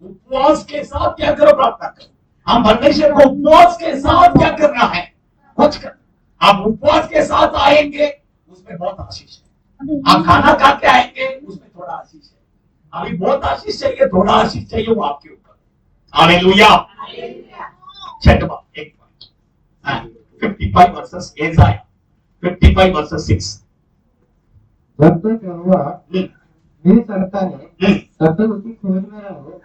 उपवास के साथ क्या करो? प्रार्थना करो। हम परमेश्वर को उपवास के साथ क्या करना है? कुछ करना। आप उपवास के साथ आएंगे उसमें बहुत आशीष है। आप खाना खा के आएंगे उसमें थोड़ा आशीष है। अभी बहुत आशीष चाहिए, थोड़ा आशीष चाहिए, वो आपके ऊपर। हालेलुया। 6वां एक पॉइंट 55 वर्सेस एसाया 55 वर्सेस 6। जब तक यहोवा मेरी सरता है तब तक उसकी खोज में रहो।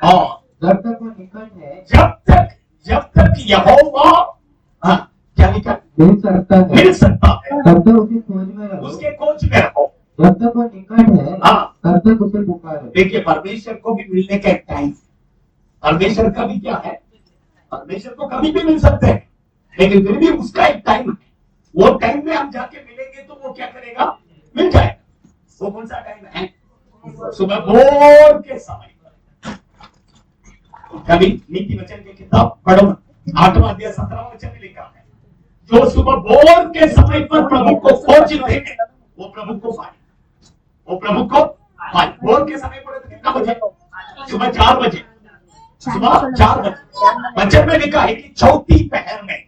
जब तक वो निकट है, जब तक यहोवा क्या लिखा? मिल सकता है तब तक उसकी खोज में रहो, उसके खोज में रहो। जब तक वो निकट है तब तक उसे पुकारो। देखिए परमेश्वर को भी मिलने का एक टाइम, परमेश्वर का भी क्या है? परमेश्वर को कभी भी मिल सकते हैं, लेकिन फिर भी उसका एक टाइम है। वो टाइम में हम जाके मिलेंगे तो वो क्या करेगा, मिल जाएगा। वो कौन सा टाइम है? सुबह भोर के समय पर। कभी नीति वचन की किताब पढ़ो, 8वां अध्याय 17वां वचन में लिखा है, जो सुबह भोर के समय पर प्रभु को खोजते हैं वो प्रभु को पाए, वो प्रभु को पाए। भोर के समय पर कितना बजे? सुबह 4 बजे, सुबह 4 बजे। वचन में लिखा है कि चौथी पहर में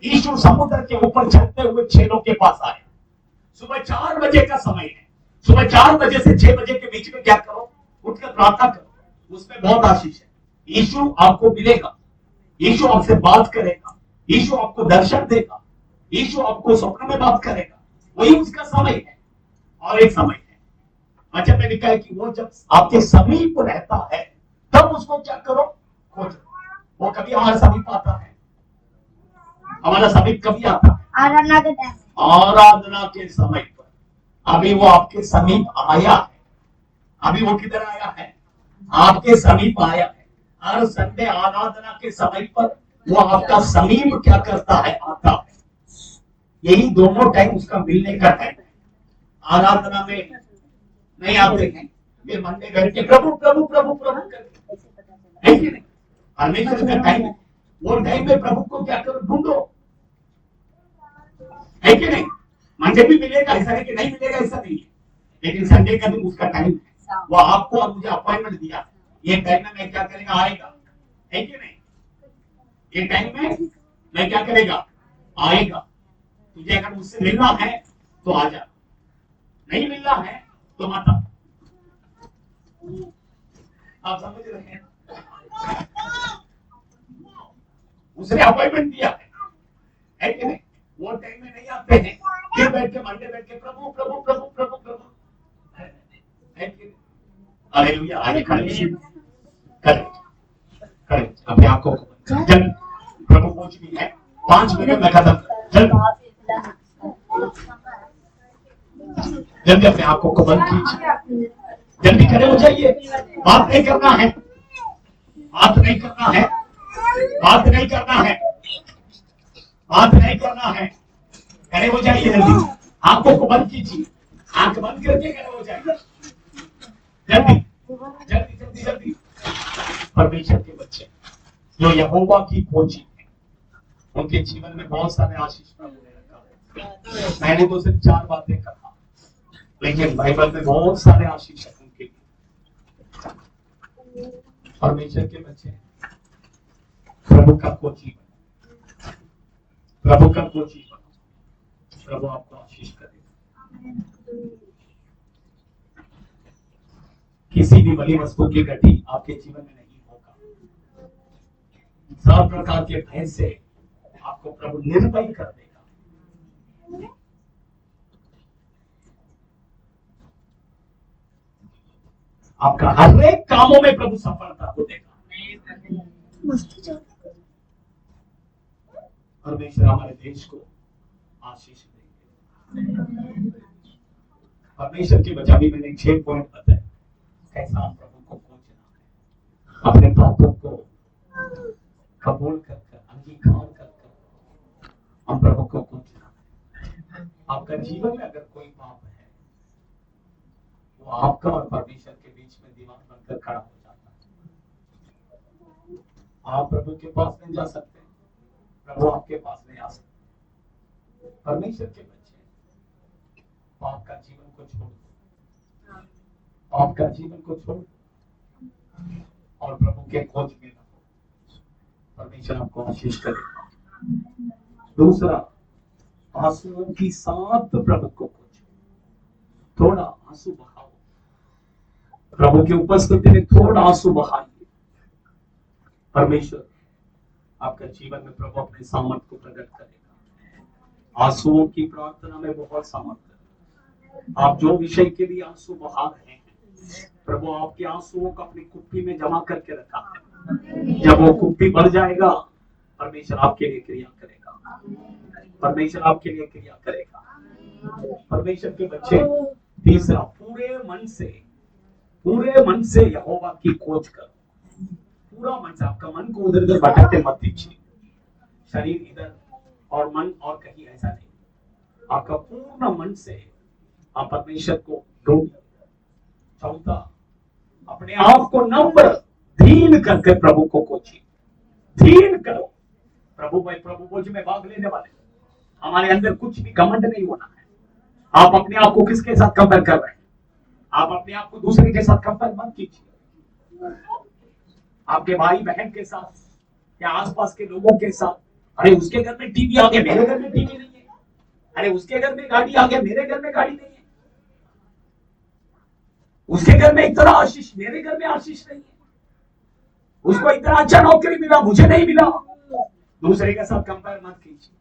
यीशु समुद्र के ऊपर चलते हुए चेलों के पास आए। सुबह 4 बजे का समय है। सुबह 4 बजे से 6 बजे के बीच में क्या करो, उठकर प्रार्थना करो, उसमें बहुत आशीष है। यीशु आपको मिलेगा, यीशु आपसे बात करेगा, यीशु आपको दर्शन देगा, यीशु आपको स्वप्न में बात करेगा। वही उसका समय है। और एक समय है, वचन में लिखा है कि वो जब आपके समीप रहता है तब उसको क्या करो, खोजो। वो कभी हमारे समीप आता है, हमारा समीप कभी आता है? आराधना के टाइम, आराधना के समय पर। अभी वो आपके समीप आया है। अभी वो किधर आया है? आपके समीप आया है। हर संडे आराधना के समय पर वो आपका समीप क्या करता है, आता है। यही दोनों टाइम उसका मिलने का टाइम है। आराधना में नहीं आते हैं, फिर मंडे करके प्रभु प्रभु प्रभु प्रभु करके, है कि नहीं? परमेश्वर का टाइम है। वो टाइम में प्रभु को क्या करो, ढूंढो, है कि नहीं? मंडे भी मिलेगा, ऐसा है कि नहीं मिलेगा, ऐसा नहीं है, लेकिन संडे का भी उसका टाइम है। वो आपको और मुझे अपॉइंटमेंट दिया, ये टाइम में मैं क्या करेगा, आएगा, है कि नहीं? ये टाइम में मैं क्या करेगा, आएगा। तुझे अगर मुझसे मिलना है तो आ जा, नहीं मिलना है तो मत आ। आप समझ रहे हैं? उसने अपॉइंटमेंट दिया है कि नहीं? वो टाइम में नहीं आते हैं, फिर बैठ के मंडे बैठ के प्रभु प्रभु प्रभु प्रभु प्रभु, है कि नहीं? हालेलुया। आगे खड़े खड़े अपने आप को जब प्रभु पहुंच भी है, 5 मिनट में खत्म, जल्दी अपने आप को बंद कीजिए, जल्दी खड़े हो जाइए। बात नहीं करना है, बात नहीं करना है, बात नहीं करना है, बात नहीं करना है। खड़े हो जाइए जल्दी, आंखों को बंद कीजिए, आंख बंद करके खड़े हो जाइए, जल्दी जल्दी जल्दी जल्दी। परमेश्वर के बच्चे जो यहोवा की खोजी है, उनके जीवन में बहुत सारे आशीष प्रभु ने रखा है। मैंने तो सिर्फ 4 बातें कहा, लेकिन बाइबल में बहुत सारे आशीष है उनके लिए। परमेश्वर के बच्चे प्रभु का खोजी बनो, प्रभु का खोजी बनो, प्रभु आपको आशीष करेगा। किसी भी बड़ी वस्तु की गति आपके जीवन में नहीं होगा। सब प्रकार के भय से आपको प्रभु निर्भय कर देगा। आपका हर एक कामों में प्रभु सफलता को देगा। परमेश्वर हमारे देश को आशीष देंगे। परमेश्वर के बचा भी मैंने 6 पॉइंट बताए, कैसा हम प्रभु को खोजना है, अपने पापों को कबूल कर अंगीकार कर हम प्रभु को खोजना है। आपका जीवन में अगर कोई पाप है, वो आपका और परमेश्वर के बीच में दीवार बनकर खड़ा हो जाता है। आप प्रभु के पास नहीं जा सकते, प्रभु आपके पास नहीं आ सकते। परमेश्वर के बच्चे पाप का जीवन को छोड़ दो, पाप का जीवन को छोड़ दो और प्रभु के खोज में रहो। परमेश्वर आपको आशीष करेगा। दूसरा, आंसुओं की साथ प्रभु को खोजो, थोड़ा आंसू बहाओ, प्रभु की उपस्थिति में थोड़ा आंसू बहाइए। परमेश्वर आपका जीवन में प्रभु अपने सामर्थ को प्रकट करेगा। आंसुओं की प्रार्थना में बहुत सामर्थ है। आप जो विषय के लिए आंसू बहा रहे हैं, प्रभु आपके आंसुओं को अपनी कुप्पी में जमा करके रखा है। जब वो कुप्पी भर जाएगा, परमेश्वर आपके लिए क्रिया करेगा, परमेश्वर आपके लिए क्रिया करेगा। परमेश्वर के बच्चे, तीसरा, पूरे मन से यहोवा की खोज करो, पूरा मन से, आपका मन को उधर उधर भटकते मत दीजिए। शरीर इधर और मन और कहीं, ऐसा नहीं। आपका पूर्ण मन से आप परमेश्वर को ढूंढिए। चौथा, अपने आप को नम्र दीन करके प्रभु को कोचिए। दीन करो। प्रभु भाई, प्रभु बोझ में भाग लेने वाले, हमारे अंदर कुछ भी घमंड नहीं होना है। आप अपने आप को किसके साथ कंपेयर कर रहे हैं? आप अपने आप को दूसरे के साथ कंपेयर मत कीजिए। आपके भाई बहन के साथ या आसपास के लोगों के साथ। अरे उसके घर में टीवी आ गया, मेरे घर में टीवी नहीं है। अरे उसके घर में गाड़ी आ गया, मेरे घर में गाड़ी नहीं है। उसके घर में इतना आशीष, मेरे घर में आशीष नहीं है। उसको इतना अच्छा नौकरी मिला, मुझे नहीं मिला। दूसरे के साथ कंपेयर मत कीजिए।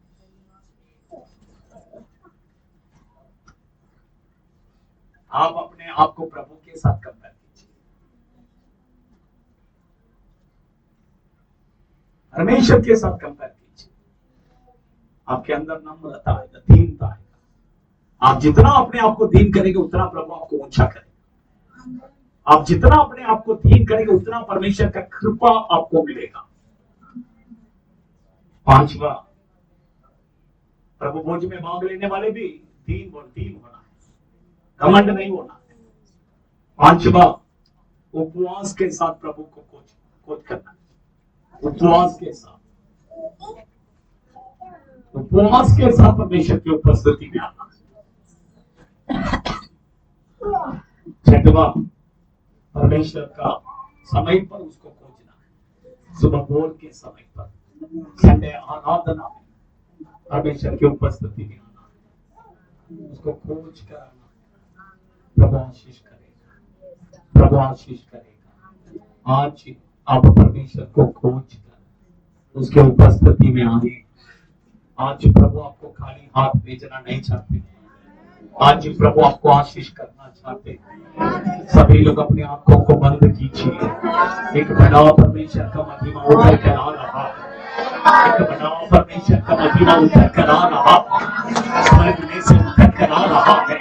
आप अपने आप को प्रभु के साथ कंपेयर कीजिए। परमेश्वर के साथ कंपेयर कीजिए। आपके अंदर नम्रता आएगा, दीनता आएगा। आप जितना अपने आप को दीन करेंगे उतना प्रभु आपको ऊंचा करेगा। आप जितना अपने आप को दीन करेंगे उतना परमेश्वर का कृपा आपको मिलेगा। पांचवा, प्रभु भोज में भाग लेने वाले भी दीन होना है, घमंड नहीं होना है। पांचवा, उपवास के साथ प्रभु को कोच करना है। उपवास के साथ परमेश्वर की उपस्थिति में आना। छठवा, परमेश्वर का समय पर उसको खोजना है। सुबह बोल के समय पर, संडे आराधना में परमेश्वर की उपस्थिति में आना, उसको खोज कर आना। प्रभु आशीष करेगा, प्रभु आशीष करेगा। आज आप परमेश्वर को खोज कर उसके उपस्थिति में आए। आज प्रभु आपको खाली हाथ भेजना नहीं चाहते। आज प्रभु आपको आशीष करना चाहते हैं। सभी लोग अपने आंखों को बंद कीजिए। एक बड़ा परमेश्वर का महिमा उतर कर आ रहा है। एक बड़ा परमेश्वर का महिमा उतर कर आ रहा है। स्वर्ग में से उतर कर आ रहा है।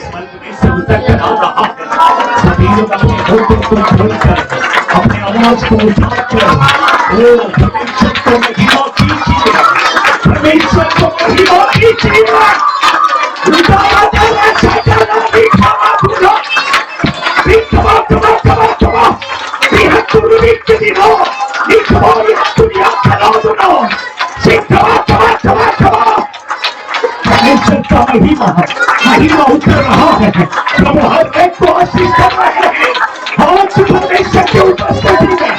स्वर्ग में से उतर कर आ रहा है। सभी लोग अपने होठों को खोलकर अपने आवाज को उठाकर ओ परमेश्वर को महिमा कीजिए। परमेश्वर को महिमा कीजिए। महिमा उतर रहा है। प्रभु हर एक को आशीष कर रहे हैं। आज परमेश्वर के उपस्थिति में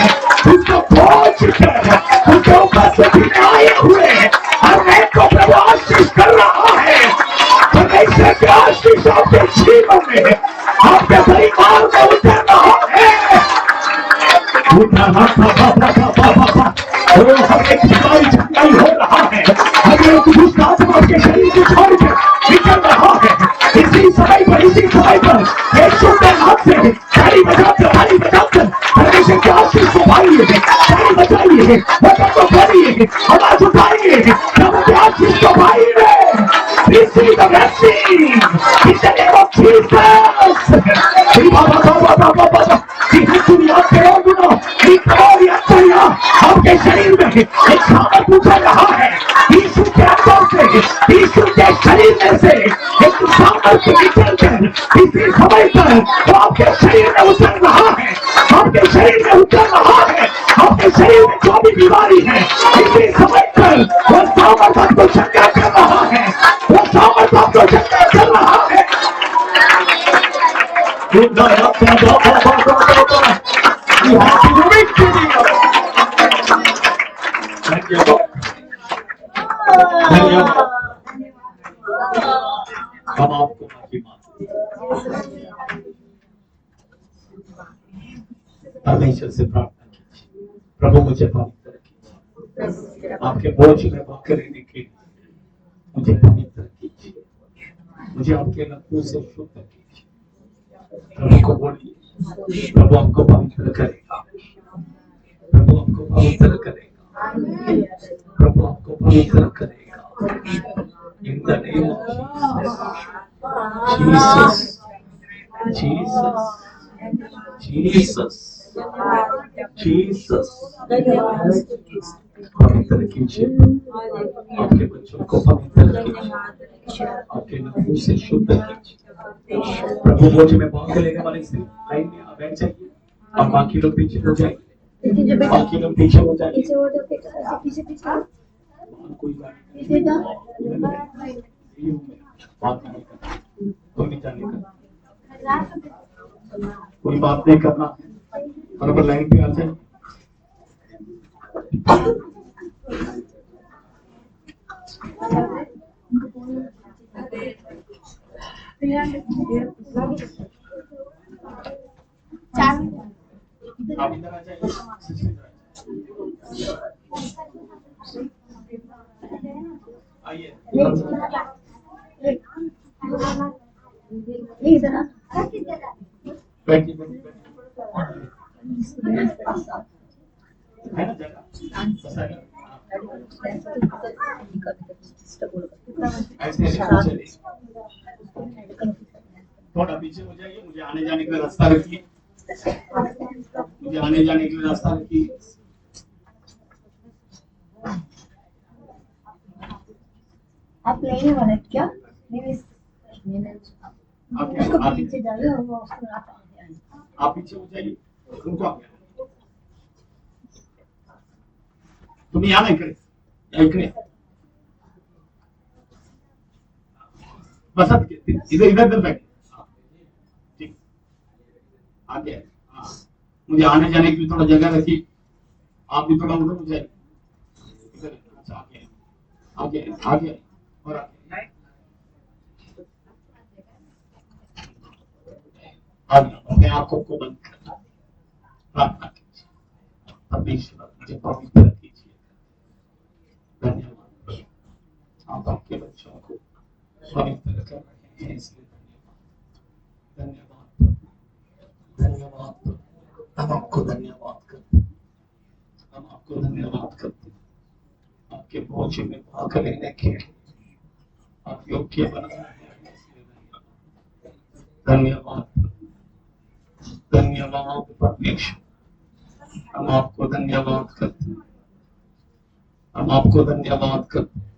उसको खोज कर उसके उपस्थिति में आए हुए हर एक को प्रभु आशीष कर रहा है। परमेश्वर के आशीष आपके जीवन में, आपके परिवार में उतर रहा है। हर एक बीमारी चंगाई हो रहा है। हर एक दुष्ट आत्मा के शरीर को छोड़ के निकल रहा है। इसी समय पर एक शुद्ध हाथ से ताली बजाकर परमेश्वर के आशीष को पाइए। ताली बजाइए, वचन को पढ़िए, आवाज उठाइए, प्रभु के आशीष को पाइए। Receive the blessing in the name of Jesus. आपके शरीर में एक सामर्थ उतर रहा है। यीशु के अंदर से, यीशु के शरीर में से एक सामर्थ निकलकर इसी समय पर वो आपके शरीर में उतर रहा है। आपके शरीर में उतर रहा है। आपके शरीर में जो भी बीमारी है इसी समय पर वो सामर्थ आपको चंगा कर रहा है। वो सामर्थ आपको चंगा कर रहा है। हम आपको महिमा परमेश्वर से प्रार्थना कीजिए। प्रभु मुझे पवित्र कीजिए। आपके बोझ में भाकर रहने के लिए मुझे पवित्र कीजिए। मुझे आपके लहू से शुद्ध कीजिए। प्रभु को बोलिए, प्रभु आपको पवित्र करेगा। प्रभु आपको पवित्र करेगा। प्रभु आपको पवित्र करेगा। In the name of Jesus, Jesus, Jesus, Jesus धन्यवाद पवित्र कीजिए, आपके बच्चों को पवित्र कीजिए, आपके नमूने से शुद्ध कीजिए। प्रभु बोझ में भाग लेने वाले से लाइन में आप बैठ जाइए, अब बाकी लोग पीछे हो जाएंगे, बाकी लोग पीछे हो जाएंगे। कोई बात नहीं, बात नहीं करना, कोई नहीं जाने का, कोई बात नहीं करना, बराबर लाइन पे आ जाए। आप इधर आ जाइए, आइए बैठिए बैठिए है ना जगह ऐसे चलिए, थोड़ा पीछे हो जाइए, मुझे आने जाने के लिए रास्ता रखिए, मुझे आने जाने के लिए रास्ता रखिए। आप लेने वाले क्या? आप पीछे जाइए और वो उसको आप पीछे हो जाइए, उनको आप तुम्ही या ना इकडे बसा, इधर इधर इधर बैठ, ठीक आगे। हाँ, मुझे आने जाने की थोड़ा जगह रखिए, आप भी थोड़ा उधर हो जाइए, अच्छा आगे आगे आगे और आगे अपने आंखों को बंद करना, प्रार्थना कीजिए, परमेश्वर मुझे पवित्र कीजिए। धन्यवाद, आप आपके बच्चों को पवित्र कर रहे हैं, इसलिए धन्यवाद धन्यवाद। हम आपको धन्यवाद करते, हम आपको धन्यवाद करते, आपके बोझ में भाग लेने के लिए आप योग्य बना रहे हैं, धन्यवाद धन्यवाद परमेश्वर। हम आपको धन्यवाद करते हैं, हम आपको धन्यवाद करते हैं।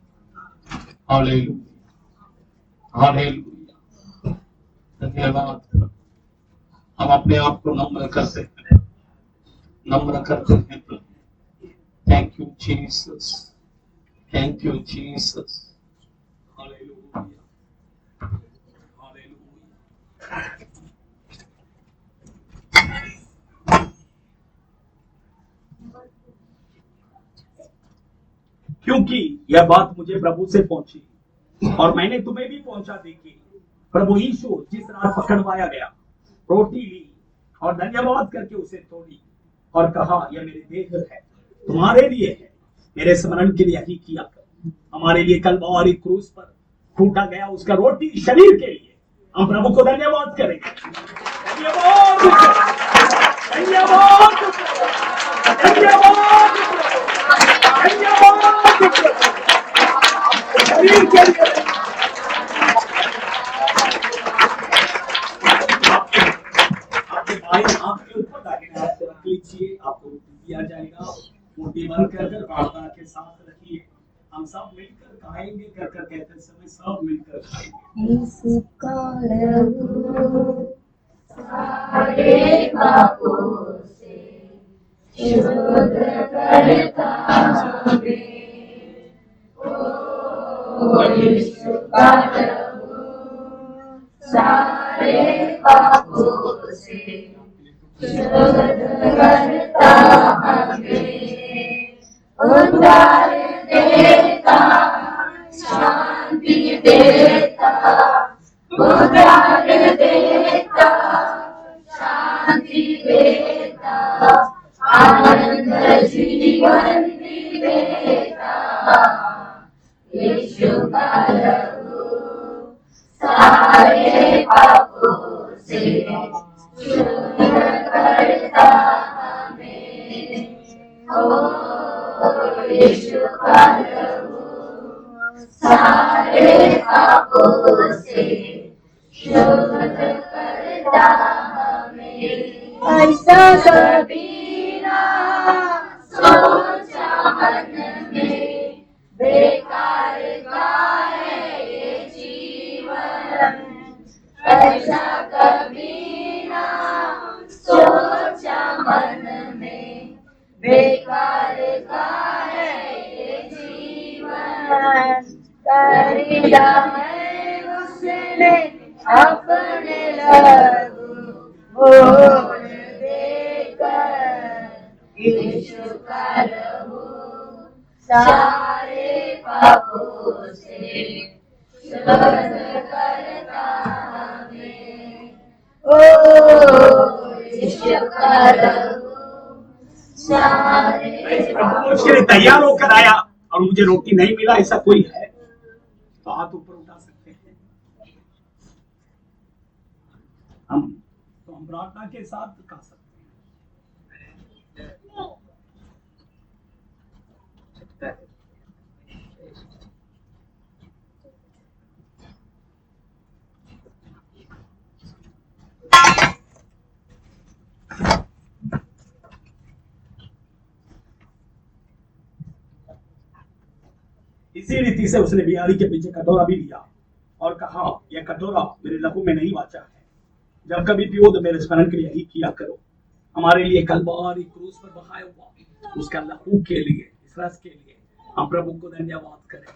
हालेलुया हालेलुया, धन्यवाद। हम अपने आप को नम्र करते हैं, नम्र करते हैं। Thank you Jesus, thank you Jesus, hallelujah hallelujah. क्योंकि यह बात मुझे प्रभु से पहुंची और मैंने तुम्हें भी पहुंचा दी कि प्रभु यीशु जिस रात पकड़वाया गया, रोटी ली और धन्यवाद करके उसे तोड़ी और कहा, यह मेरी देह है, तुम्हारे लिए है, मेरे स्मरण के लिए यही किया कर। हमारे लिए कलवारी क्रूस पर फूटा गया उसका रोटी शरीर के लिए हम प्रभु को धन्यवाद करेंगे। धन्यवाद धन्यवाद धन्यवाद शरीर के लिए। आपके भाई आपके ऊपर दाहिने हाथ से रख लीजिए, आपको दिया जाएगा। मुट्ठी बंद कर प्रार्थना के साथ रखिए। हम सब मिलकर खाएंगे, कर कहते समय सब मिलकर खाएंगे। सारे पापों से शुद्ध करता हमें, ओ यीशु का प्रभु, सारे पापों से शुद्ध करता हमें, उद्धार देता, शांति देता, उद्धार देता, शांति देता, आनंद जीवन भी देता। यीशु का लहू सारे पापों से शुद्ध करता हमें, ओ यीशु का लहू सारे पापों से शुद्ध करता हमें। कभी ना सोचा मन में, बेकार का है ये जीवन। ऐसा कभी ना सोचा मन में, बेकार का है ये जीवन। खरीदा है उसने अपने लहू मोल देकर, यीशु का लहू सारे पापों से शुद्ध करता हमें। ओ यीशु का लहू सारे प्रभु उसके लिए तैयार होकर आया और मुझे रोटी नहीं मिला, ऐसा कोई है तो हाथ ऊपर उठा सकते हैं। हम प्रार्थना के साथ खा सकते हैं। इसी रीति से उसने बिहारी के पीछे कटोरा भी लिया और कहा, यह कटोरा मेरे लहू में नहीं वाचा है, जब कभी पियो तो मेरे स्मरण के लिए यही किया करो। हमारे लिए कलवारी क्रूस पर बहाया हुआ उसका लहू के लिए, इस रस के लिए हम प्रभु को धन्यवाद करें।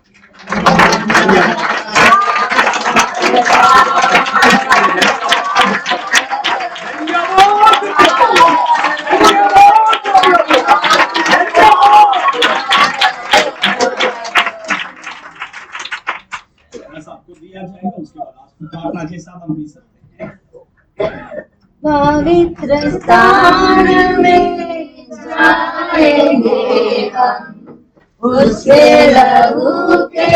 आपको दिया जाएगा, उसके बाद प्रार्थना के साथ हम पी सकते हैं। पवित्र स्थान में जाएंगे हम, उसके लहू के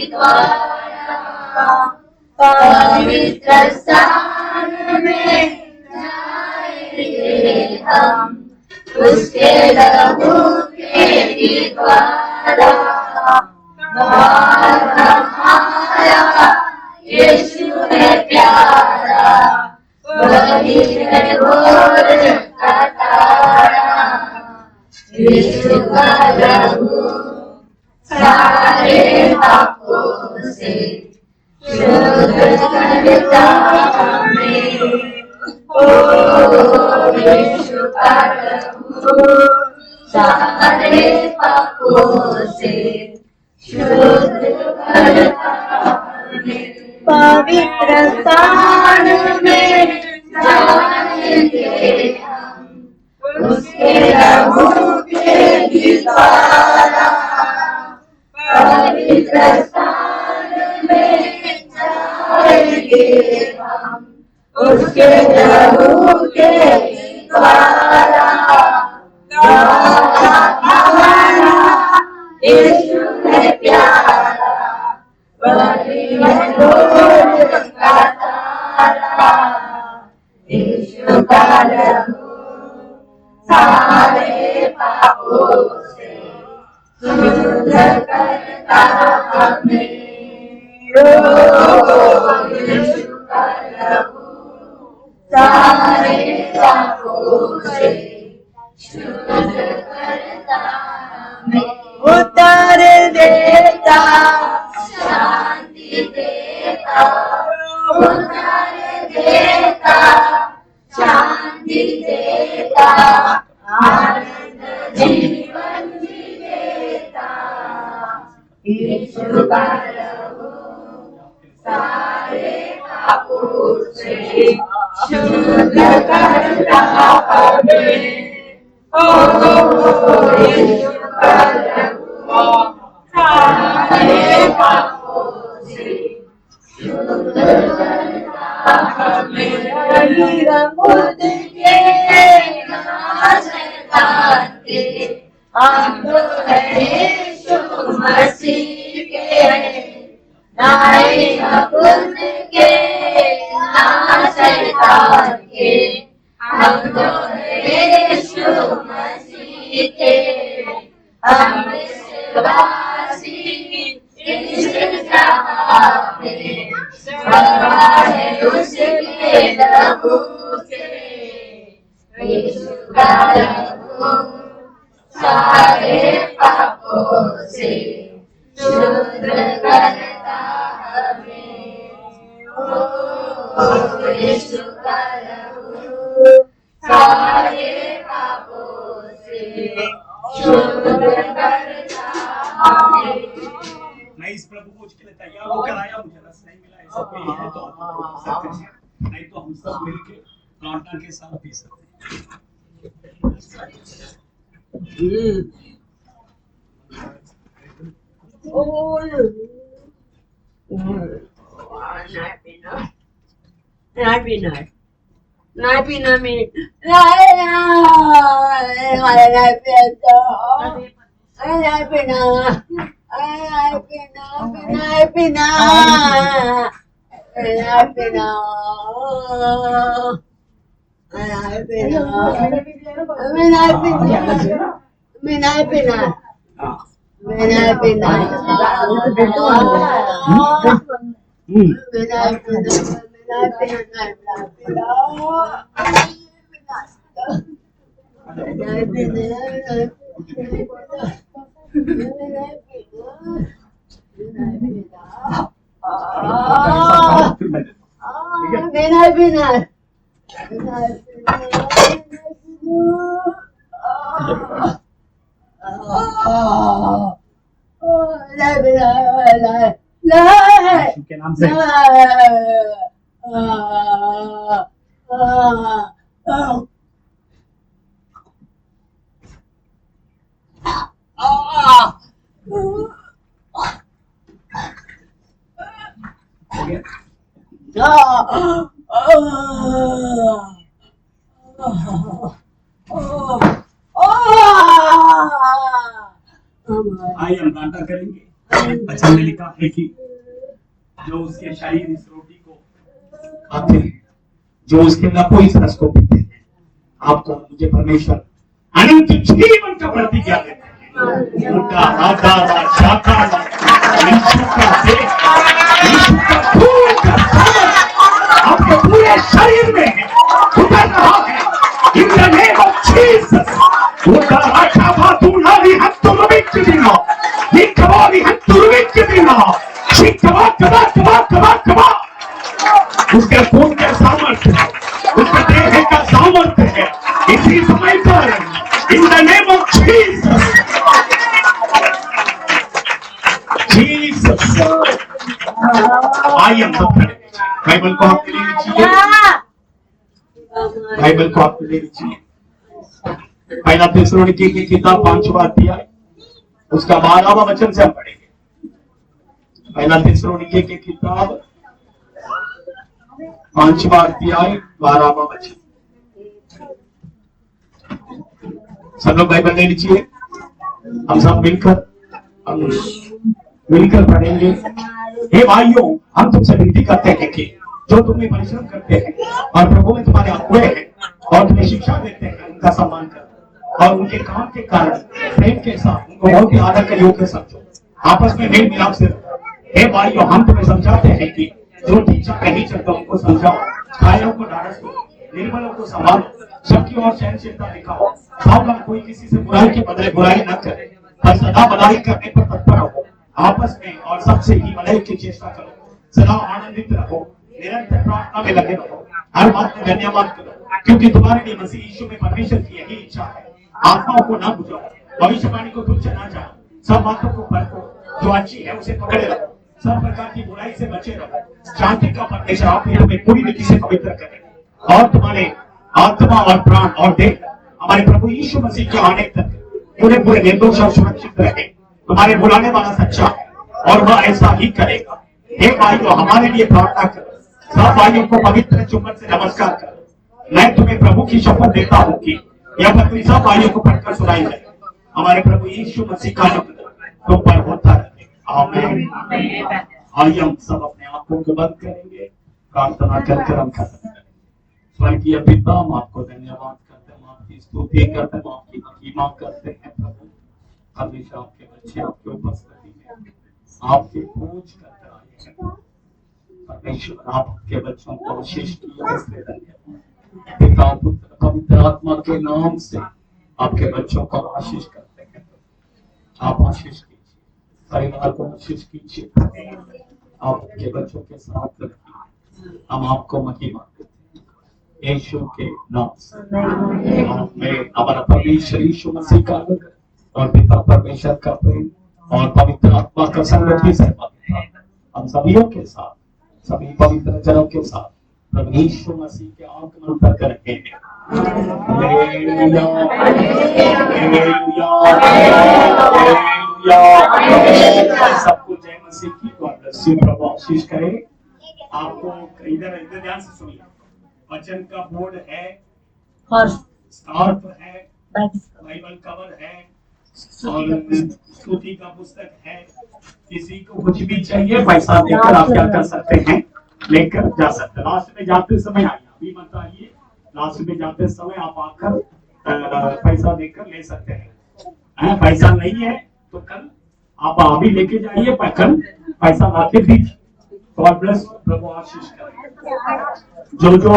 द्वारा। पवित्र स्थान में जाएंगे हम, उसके लहू के द्वारा। हमारा यीशु है प्यारा, वही है भोर का तारा। यीशु का लहू सारे पापों से शुद्ध करता हमें। ओ यीशु का लहू सारे पापों से शुद्ध करता हमें। पवित्र स्थान में जाएंगे हम, उसके लहू के द्वारा। पवित्र स्थान में जाएंगे हम, उसके लहू के द्वारा। यीशु है प्यारा, वही है भोर का तारा। यीशु का लहू सारे पापों से शुद्ध करता हमें। यीशु का लहू सारे पापों से शुद्ध करता हमें। उतार देता, शांति देता, उतार देता, शांति देता, आनंद जीवन देता। यीशु का लहू सारे पापों से शुद्ध करता हमें। ओ यीशु का लहू सारे पापों से शुद्ध करता हमें। खुद के ना शैतान के, हम तो है यीशु मसीह के। ना खुद के ना शैतान के, हम तो है यीशु मसीह के। हम विश्वासी इस जहां में सवार है उसके लहू से। यीशु का लहू सारे पापों से शुद्ध करता हमें। ओ यीशु का लहू सारे पापों से शुद्ध करता हमें। मैं इस प्रभु पूछ के लिए तैयार होकर आया, मुझे रस नहीं मिला, ऐसा कोई है तो आप पी सकते हैं, नहीं तो हम सब मिलके प्रार्थना के साथ पी सकते हैं। Not me. के नाम से आइए हम प्रार्थना करेंगे। वचन में लिखा है कि जो उसके शरीर इस रोटी को खाते हैं, जो उसके लहू इस रस को पीते हैं, आपको मुझे परमेश्वर अनंत जीवन का प्रतिज्ञा देते हैं। उनका आधा शाखा यीशु का देह, यीशु का खून का सामर्थ आपके पूरे शरीर में उतर रहा है। In the name of Jesus, उनका राजा बातुनाली हत्तुरुविच दिनो, निकवाली हत्तुरुविच दिनो, शिकवा कवा कवा कवा कवा। उसके खून का सामर्थ है, उसके देह का सामर्थ है। इसी समय पर in the name of Jesus, Jesus, I am the prayer। Bible को आपके लिए लीजिए, बाइबल को आपके लिए लीजिए। पहला थिस्सलुनीकी की किताब 5वां अध्याय उसका 12वां वचन से हम पढ़ेंगे। पहला थिस्सलुनीकी की किताब 5वां अध्याय 12वां वचन। सब लोग बाइबल ले लीजिए, हम सब मिलकर पढ़ेंगे। हे भाइयों, हम तुमसे विनती करते हैं कि जो तुम्हें परिश्रम करते हैं और प्रभु में तुम्हारे अगुए हैं और तुम्हें शिक्षा देते हैं, उनका सम्मान करो और उनके काम के कारण प्रेम के साथ उनको बहुत ही आदर के योग्य समझो, आपस में मेल मिलाप से रहो। हे भाइयों, हम तुम्हें समझाते हैं कि जो ठीक ठाक नहीं चलता उनको समझाओ, घायलों को ढाढ़स दो, निर्बलों को संभालो, सबकी ओर सहनशीलता दिखाओ। सावधान, कोई किसी से बुराई के बदले बुराई न करे, पर सदा भलाई करने पर तत्पर रहो। आपस में और सबसे ही भलाई की चेष्टा करो, सदा आनंदित रहो, निरंतर प्रार्थना में लगे रहो, हर बात में धन्यवाद करो, क्योंकि तुम्हारे लिए मसीह यीशु में परमेश्वर की यही इच्छा है। आत्माओं को ना बुझाओ, भविष्यवाणी को तुच्छ ना जानो, सब बातों को परखो, जो अच्छी है उसे पकड़े रहो, सब प्रकार की बुराई से बचे रहो। शांति का परमेश्वर आप ही तुम्हें पूरी रीति से पवित्र करे और तुम्हारे आत्मा और प्राण और देह हमारे प्रभु यीशु मसीह के आने तक पूरे पूरे निर्दोष और सुरक्षित रहे। तुम्हारे बुलाने वाला सच्चा है और वह ऐसा ही करेगा। हे भाइयों, हमारे लिए प्रार्थना करो, सब भाइयों को पवित्र चुम्बन से नमस्कार करो। मैं तुम्हें प्रभु की शपथ देता हूँ कि यह पत्री सब भाइयों को पढ़कर सुनाई जाए। हमारे प्रभु यीशु मसीह का तुम पर होता रहे। आमीन। आइए हम सब अपने आंखों को बंद करेंगे, प्रार्थना करके हम खत्म करेंगे। स्वर्गीय पिता, हम आपको धन्यवाद करते हैं, आपकी स्तुति करते हैं, आपकी महिमा करते हैं। प्रभु, हमेशा आपके बच्चे आपके उपस्थिति में आपकी पूज करते आए हैं। परमेश्वर, आपके बच्चों को आशीष किया, इसलिए धन्यवाद। पिता पुत्र पवित्र आत्मा के नाम से आपके बच्चों को आशीष करते हैं। आप आशीष कीजिए, परिवार को आशीष कीजिए, आप आपके बच्चों के साथ रखिए। हम आपको महिमा देते हैं यीशु के नाम से। आमीन। हमारा परमेश्वर यीशु मसीह का अनुग्रह और पिता परमेश्वर का प्रेम और पवित्र आत्मा का संगति सहभागिता हम सभी के साथ, सभी पवित्र जनों के साथ प्रभु यीशु मसीह के आगमन तक रहेंगे। Hallelujah, hallelujah, hallelujah. सबको जय मसीह की गॉड ब्लेस यू। प्रभु आशीष करे आपको। इधर इधर ध्यान से सुनिए। वचन का बोर्ड है, स्कार्फ है, बाइबल कवर है और स्तुति का पुस्तक है। किसी को कुछ भी चाहिए पैसा देकर आप क्या कर सकते हैं, लेकर जा सकते हैं। लास्ट में जाते समय आइए, अभी मत आइए, लास्ट में जाते समय आप आकर पैसा देकर ले सकते हैं। पैसा नहीं है तो कल आप अभी लेके जाइए, कल पैसा लाके दीजिए। God bless. प्रभु आशीष करें। जो जो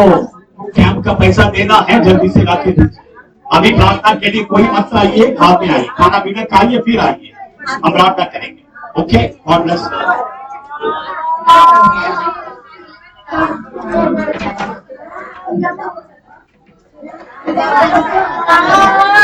कैंप का पैसा देना है जल्दी से लाके दीजिए। अभी प्रार्थना के लिए कोई मत आइए, बाद में आइए, खाना पीना खाइए फिर आइए, हम प्रार्थना करेंगे। Okay, God bless. Ah